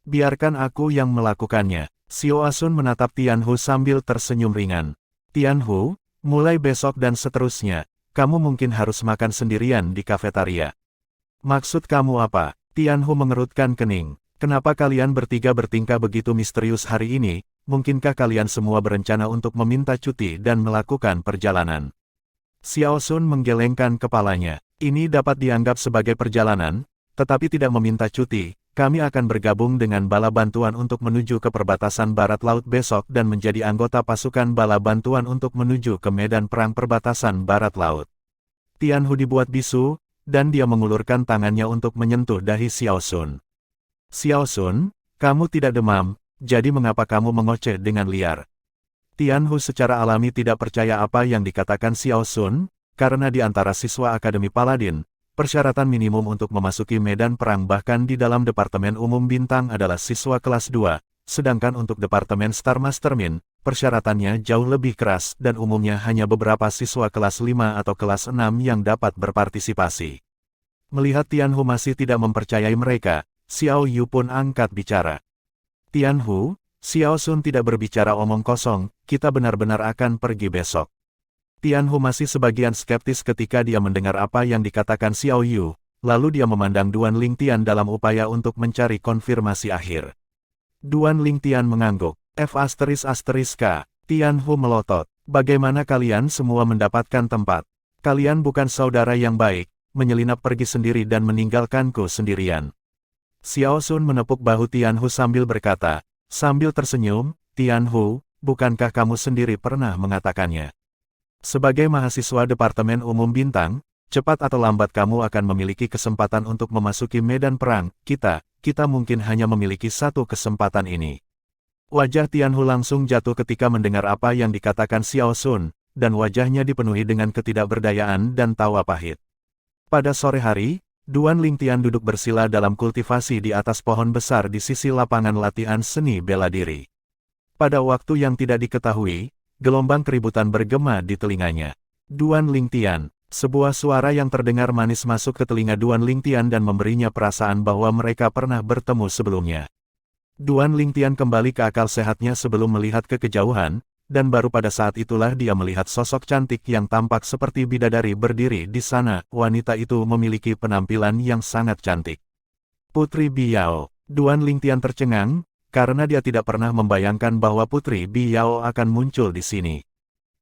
A: Biarkan aku yang melakukannya. Xiao Sun menatap Tianhu sambil tersenyum ringan. Tianhu, mulai besok dan seterusnya, kamu mungkin harus makan sendirian di kafetaria. Maksud kamu apa? Tianhu mengerutkan kening. Kenapa kalian bertiga bertingkah begitu misterius hari ini? Mungkinkah kalian semua berencana untuk meminta cuti dan melakukan perjalanan? Xiao Sun menggelengkan kepalanya. Ini dapat dianggap sebagai perjalanan, tetapi tidak meminta cuti. Kami akan bergabung dengan bala bantuan untuk menuju ke perbatasan barat laut besok dan menjadi anggota pasukan bala bantuan untuk menuju ke medan perang perbatasan barat laut. Tianhu dibuat bisu, dan dia mengulurkan tangannya untuk menyentuh dahi Xiao Sun. Xiao Sun, kamu tidak demam, jadi mengapa kamu mengoceh dengan liar? Tianhu secara alami tidak percaya apa yang dikatakan Xiao Sun, karena di antara siswa Akademi Paladin, persyaratan minimum untuk memasuki medan perang bahkan di dalam Departemen Umum Bintang adalah siswa kelas 2, sedangkan untuk Departemen Star Mastermind, persyaratannya jauh lebih keras dan umumnya hanya beberapa siswa kelas 5 atau kelas 6 yang dapat berpartisipasi. Melihat Tianhu masih tidak mempercayai mereka, Xiao Yu pun angkat bicara. Tianhu, Xiao Sun tidak berbicara omong kosong, kita benar-benar akan pergi besok. Tianhu masih sebagian skeptis ketika dia mendengar apa yang dikatakan Xiao Yu, lalu dia memandang Duan Lingtian dalam upaya untuk mencari konfirmasi akhir. Duan Lingtian mengangguk. Tianhu melotot. Bagaimana kalian semua mendapatkan tempat? Kalian bukan saudara yang baik, menyelinap pergi sendiri dan meninggalkanku sendirian. Xiao Sun menepuk bahu Tianhu sambil berkata, sambil tersenyum, Tianhu, bukankah kamu sendiri pernah mengatakannya? Sebagai mahasiswa Departemen Umum Bintang, cepat atau lambat kamu akan memiliki kesempatan untuk memasuki medan perang. Kita mungkin hanya memiliki satu kesempatan ini. Wajah Tianhu langsung jatuh ketika mendengar apa yang dikatakan Xiao Sun, dan wajahnya dipenuhi dengan ketidakberdayaan dan tawa pahit. Pada sore hari, Duan Lingtian duduk bersila dalam kultivasi di atas pohon besar di sisi lapangan latihan seni bela diri. Pada waktu yang tidak diketahui, gelombang keributan bergema di telinganya. Duan Lingtian, sebuah suara yang terdengar manis masuk ke telinga Duan Lingtian dan memberinya perasaan bahwa mereka pernah bertemu sebelumnya. Duan Lingtian kembali ke akal sehatnya sebelum melihat ke kejauhan, dan baru pada saat itulah dia melihat sosok cantik yang tampak seperti bidadari berdiri di sana. Wanita itu memiliki penampilan yang sangat cantik. Putri Biao. Duan Lingtian tercengang, karena dia tidak pernah membayangkan bahwa Putri Biao akan muncul di sini.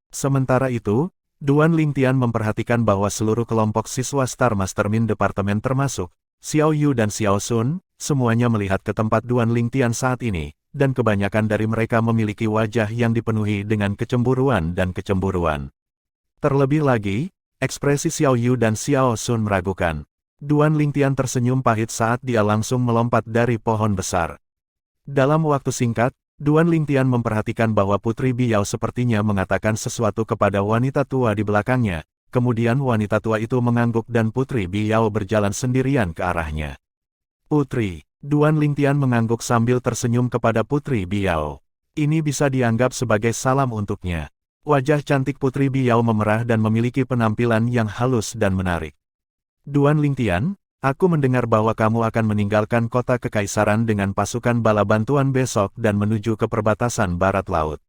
A: Sementara itu, Duan Lingtian memperhatikan bahwa seluruh kelompok siswa Star Mastermind Departemen termasuk Xiao Yu dan Xiao Sun, semuanya melihat ke tempat Duan Lingtian saat ini, dan kebanyakan dari mereka memiliki wajah yang dipenuhi dengan kecemburuan dan kecemburuan. Terlebih lagi, ekspresi Xiao Yu dan Xiao Sun meragukan. Duan Lingtian tersenyum pahit saat dia langsung melompat dari pohon besar. Dalam waktu singkat, Duan Lingtian memperhatikan bahwa Putri Biao sepertinya mengatakan sesuatu kepada wanita tua di belakangnya, kemudian wanita tua itu mengangguk dan Putri Biao berjalan sendirian ke arahnya. Putri. Duan Lingtian mengangguk sambil tersenyum kepada Putri Biao. Ini bisa dianggap sebagai salam untuknya. Wajah cantik Putri Biao memerah dan memiliki penampilan yang halus dan menarik. Duan Lingtian, aku mendengar bahwa kamu akan meninggalkan kota kekaisaran dengan pasukan bala bantuan besok dan menuju ke perbatasan barat laut.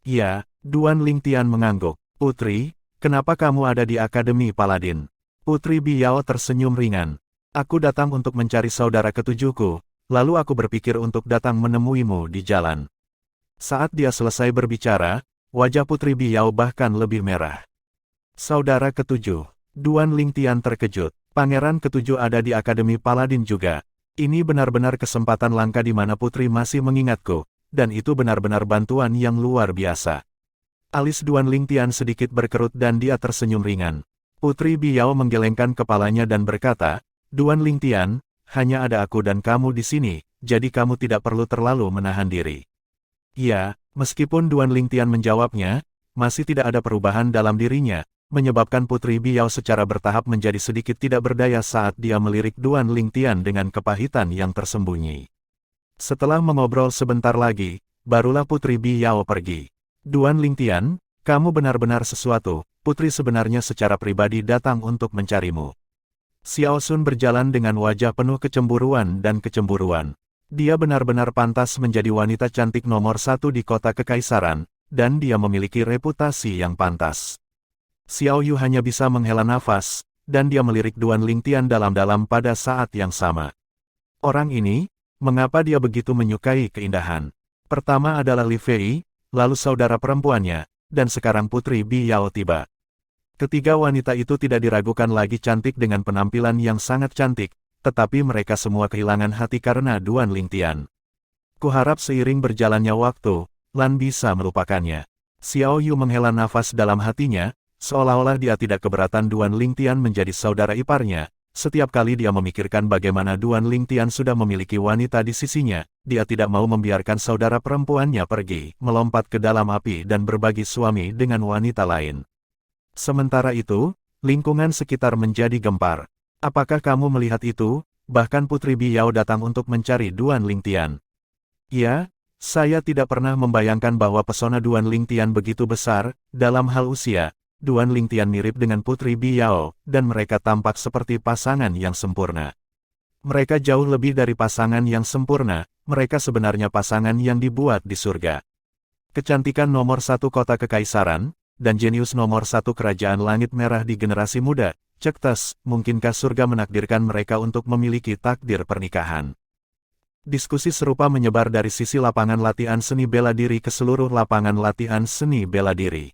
A: Ya, Duan Lingtian mengangguk. Putri, kenapa kamu ada di Akademi Paladin? Putri Biao tersenyum ringan. Aku datang untuk mencari saudara ketujuhku, lalu aku berpikir untuk datang menemuimu di jalan. Saat dia selesai berbicara, wajah Putri Biao bahkan lebih merah. Saudara ketujuh. Duan Lingtian terkejut. Pangeran ketujuh ada di Akademi Paladin juga. Ini benar-benar kesempatan langka di mana Putri masih mengingatku, dan itu benar-benar bantuan yang luar biasa. Alis Duan Lingtian sedikit berkerut dan dia tersenyum ringan. Putri Biao menggelengkan kepalanya dan berkata, Duan Lingtian, hanya ada aku dan kamu di sini, jadi kamu tidak perlu terlalu menahan diri. Ya, meskipun Duan Lingtian menjawabnya, masih tidak ada perubahan dalam dirinya, menyebabkan Putri Biao secara bertahap menjadi sedikit tidak berdaya saat dia melirik Duan Lingtian dengan kepahitan yang tersembunyi. Setelah mengobrol sebentar lagi, barulah Putri Biao pergi. Duan Lingtian, kamu benar-benar sesuatu, Putri sebenarnya secara pribadi datang untuk mencarimu. Xiao Sun berjalan dengan wajah penuh kecemburuan dan kecemburuan. Dia benar-benar pantas menjadi wanita cantik nomor satu di kota kekaisaran, dan dia memiliki reputasi yang pantas. Xiao Yu hanya bisa menghela nafas, dan dia melirik Duan Lingtian dalam-dalam pada saat yang sama. Orang ini, mengapa dia begitu menyukai keindahan? Pertama adalah Li Fei, lalu saudara perempuannya, dan sekarang Putri Biao tiba. Ketiga wanita itu tidak diragukan lagi cantik dengan penampilan yang sangat cantik, tetapi mereka semua kehilangan hati karena Duan Lingtian. Kuharap seiring berjalannya waktu, Lan bisa melupakannya. Xiao Yu menghela nafas dalam hatinya, seolah-olah dia tidak keberatan Duan Lingtian menjadi saudara iparnya. Setiap kali dia memikirkan bagaimana Duan Lingtian sudah memiliki wanita di sisinya, dia tidak mau membiarkan saudara perempuannya pergi, melompat ke dalam api dan berbagi suami dengan wanita lain. Sementara itu, lingkungan sekitar menjadi gempar. Apakah kamu melihat itu? Bahkan Putri Biao datang untuk mencari Duan Lingtian. Ya, saya tidak pernah membayangkan bahwa pesona Duan Lingtian begitu besar. Dalam hal usia, Duan Lingtian mirip dengan Putri Biao, dan mereka tampak seperti pasangan yang sempurna. Mereka jauh lebih dari pasangan yang sempurna, mereka sebenarnya pasangan yang dibuat di surga. Kecantikan nomor satu kota kekaisaran, dan jenius nomor satu kerajaan langit merah di generasi muda, cek tes, mungkinkah surga menakdirkan mereka untuk memiliki takdir pernikahan? Diskusi serupa menyebar dari sisi lapangan latihan seni bela diri ke seluruh lapangan latihan seni bela diri.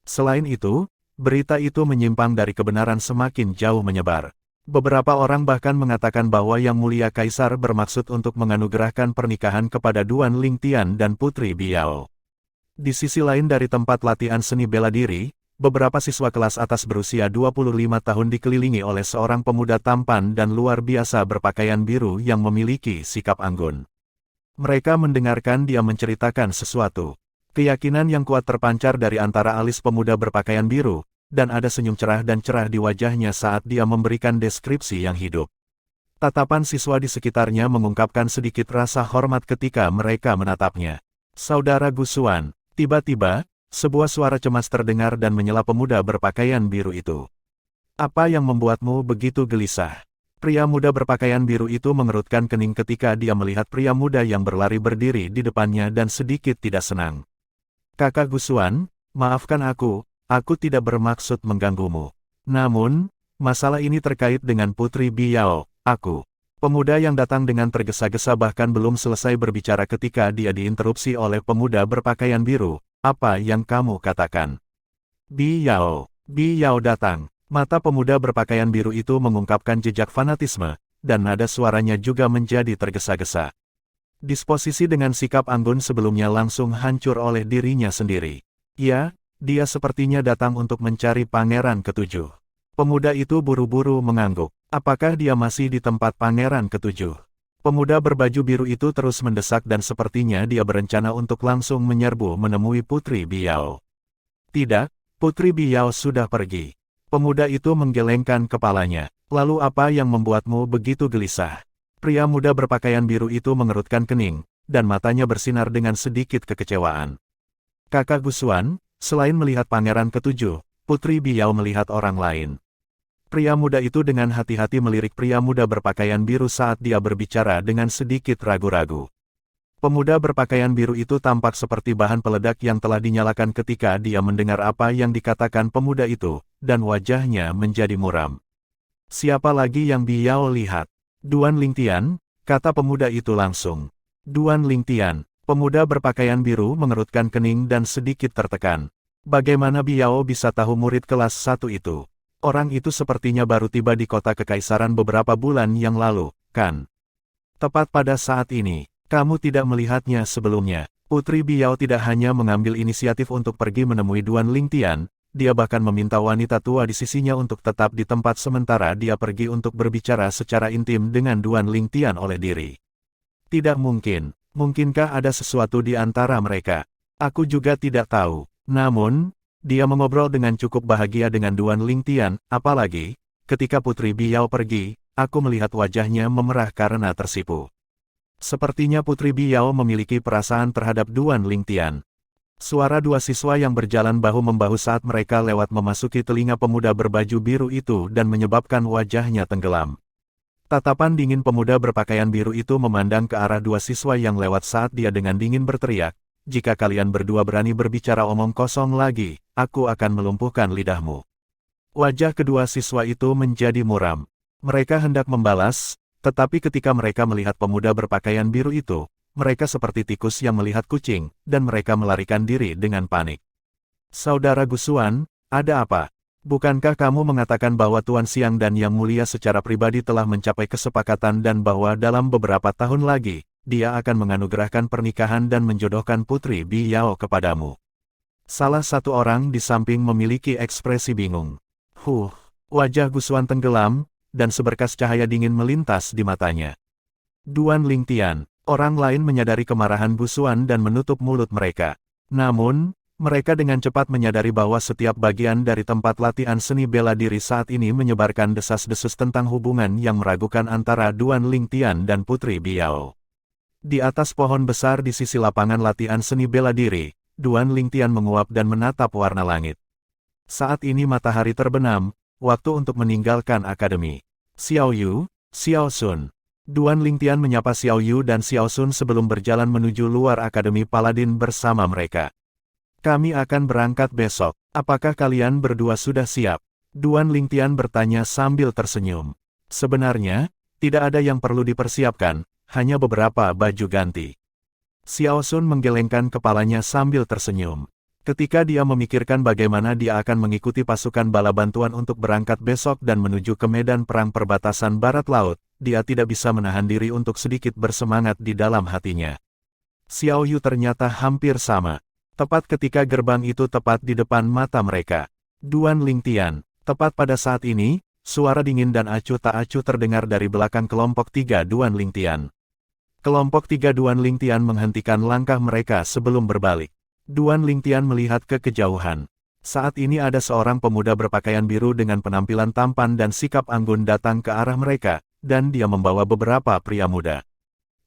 A: Selain itu, berita itu menyimpang dari kebenaran semakin jauh menyebar. Beberapa orang bahkan mengatakan bahwa Yang Mulia Kaisar bermaksud untuk menganugerahkan pernikahan kepada Duan Lingtian dan Putri Biao. Di sisi lain dari tempat latihan seni bela diri, beberapa siswa kelas atas berusia 25 tahun dikelilingi oleh seorang pemuda tampan dan luar biasa berpakaian biru yang memiliki sikap anggun. Mereka mendengarkan dia menceritakan sesuatu. Keyakinan yang kuat terpancar dari antara alis pemuda berpakaian biru, dan ada senyum cerah dan cerah di wajahnya saat dia memberikan deskripsi yang hidup. Tatapan siswa di sekitarnya mengungkapkan sedikit rasa hormat ketika mereka menatapnya. Saudara Gusuan, tiba-tiba, sebuah suara cemas terdengar dan menyela pemuda berpakaian biru itu. Apa yang membuatmu begitu gelisah? Pria muda berpakaian biru itu mengerutkan kening ketika dia melihat pria muda yang berlari berdiri di depannya dan sedikit tidak senang. Kakak Gusuan, maafkan aku tidak bermaksud mengganggumu. Namun, masalah ini terkait dengan Putri Biao, aku. Pemuda yang datang dengan tergesa-gesa bahkan belum selesai berbicara ketika dia diinterupsi oleh pemuda berpakaian biru. Apa yang kamu katakan? Biao datang. Mata pemuda berpakaian biru itu mengungkapkan jejak fanatisme, dan nada suaranya juga menjadi tergesa-gesa. Disposisi dengan sikap anggun sebelumnya langsung hancur oleh dirinya sendiri. Ya, dia sepertinya datang untuk mencari pangeran ketujuh. Pemuda itu buru-buru mengangguk. Apakah dia masih di tempat pangeran ketujuh? Pemuda berbaju biru itu terus mendesak dan sepertinya dia berencana untuk langsung menyerbu menemui Putri Biao. Tidak, Putri Biao sudah pergi. Pemuda itu menggelengkan kepalanya. Lalu apa yang membuatmu begitu gelisah? Pria muda berpakaian biru itu mengerutkan kening, dan matanya bersinar dengan sedikit kekecewaan. Kakak Gusuan, selain melihat pangeran ketujuh, Putri Biao melihat orang lain. Pria muda itu dengan hati-hati melirik pria muda berpakaian biru saat dia berbicara dengan sedikit ragu-ragu. Pemuda berpakaian biru itu tampak seperti bahan peledak yang telah dinyalakan ketika dia mendengar apa yang dikatakan pemuda itu, dan wajahnya menjadi muram. Siapa lagi yang Biao lihat? Duan Lingtian, kata pemuda itu langsung. Duan Lingtian. Pemuda berpakaian biru mengerutkan kening dan sedikit tertekan. Bagaimana Biao bisa tahu murid kelas 1 itu? Orang itu sepertinya baru tiba di kota kekaisaran beberapa bulan yang lalu, kan? Tepat pada saat ini, kamu tidak melihatnya sebelumnya. Putri Biao tidak hanya mengambil inisiatif untuk pergi menemui Duan Lingtian, dia bahkan meminta wanita tua di sisinya untuk tetap di tempat sementara dia pergi untuk berbicara secara intim dengan Duan Lingtian oleh diri. Tidak mungkin. Mungkinkah ada sesuatu di antara mereka? Aku juga tidak tahu. Namun, dia mengobrol dengan cukup bahagia dengan Duan Lingtian, apalagi, ketika Putri Biao pergi, aku melihat wajahnya memerah karena tersipu. Sepertinya Putri Biao memiliki perasaan terhadap Duan Lingtian. Suara dua siswa yang berjalan bahu-membahu saat mereka lewat memasuki telinga pemuda berbaju biru itu dan menyebabkan wajahnya tenggelam. Tatapan dingin pemuda berpakaian biru itu memandang ke arah dua siswa yang lewat saat dia dengan dingin berteriak, "Jika kalian berdua berani berbicara omong kosong lagi, aku akan melumpuhkan lidahmu." Wajah kedua siswa itu menjadi muram. Mereka hendak membalas, tetapi ketika mereka melihat pemuda berpakaian biru itu, mereka seperti tikus yang melihat kucing, dan mereka melarikan diri dengan panik. Saudara Gusuan, ada apa? Bukankah kamu mengatakan bahwa Tuan Xiang dan Yang Mulia secara pribadi telah mencapai kesepakatan dan bahwa dalam beberapa tahun lagi, dia akan menganugerahkan pernikahan dan menjodohkan Putri Biao kepadamu? Salah satu orang di samping memiliki ekspresi bingung. Wajah Gusuan tenggelam, dan seberkas cahaya dingin melintas di matanya. Duan Lingtian, orang lain menyadari kemarahan Gusuan dan menutup mulut mereka. Namun, mereka dengan cepat menyadari bahwa setiap bagian dari tempat latihan seni bela diri saat ini menyebarkan desas-desus tentang hubungan yang meragukan antara Duan Lingtian dan Putri Biao. Di atas pohon besar di sisi lapangan latihan seni bela diri, Duan Lingtian menguap dan menatap warna langit. Saat ini matahari terbenam, waktu untuk meninggalkan akademi. Xiao Yu, Xiao Sun. Duan Lingtian menyapa Xiao Yu dan Xiao Sun sebelum berjalan menuju luar akademi Paladin bersama mereka. Kami akan berangkat besok. Apakah kalian berdua sudah siap? Duan Lingtian bertanya sambil tersenyum. Sebenarnya, tidak ada yang perlu dipersiapkan, hanya beberapa baju ganti. Xiao Sun menggelengkan kepalanya sambil tersenyum. Ketika dia memikirkan bagaimana dia akan mengikuti pasukan bala bantuan untuk berangkat besok dan menuju ke medan perang perbatasan barat laut, dia tidak bisa menahan diri untuk sedikit bersemangat di dalam hatinya. Xiao Yu ternyata hampir sama. Tepat ketika gerbang itu tepat di depan mata mereka. Duan Lingtian. Tepat pada saat ini, suara dingin dan acuh tak acuh terdengar dari belakang kelompok 3 Duan Lingtian. Kelompok 3 Duan Lingtian menghentikan langkah mereka sebelum berbalik. Duan Lingtian melihat ke kejauhan. Saat ini ada seorang pemuda berpakaian biru dengan penampilan tampan dan sikap anggun datang ke arah mereka, dan dia membawa beberapa pria muda.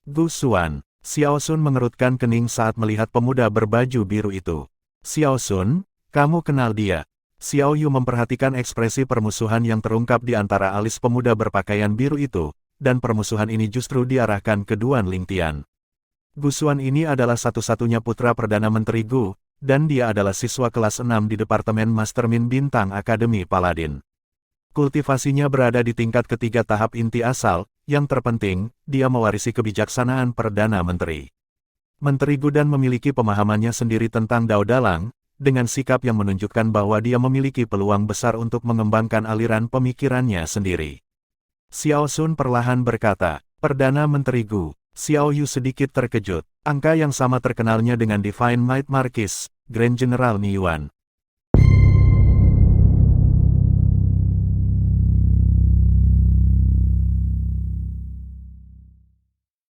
A: Gu Xuan. Xiao Sun mengerutkan kening saat melihat pemuda berbaju biru itu. Xiao Sun, kamu kenal dia? Xiao Yu memperhatikan ekspresi permusuhan yang terungkap di antara alis pemuda berpakaian biru itu, dan permusuhan ini justru diarahkan ke Duan Lingtian. Gu Xuan ini adalah satu-satunya putra Perdana Menteri Gu, dan dia adalah siswa kelas 6 di Departemen Mastermin Bintang Akademi Paladin. Kultivasinya berada di tingkat ketiga tahap inti asal, yang terpenting, dia mewarisi kebijaksanaan Perdana Menteri. Menteri Gudan memiliki pemahamannya sendiri tentang Dao Dalang, dengan sikap yang menunjukkan bahwa dia memiliki peluang besar untuk mengembangkan aliran pemikirannya sendiri. Xiao Sun perlahan berkata, Perdana Menteri Gu. Xiao Yu sedikit terkejut. Angka yang sama terkenalnya dengan Divine Might Marquis, Grand General Niyuan.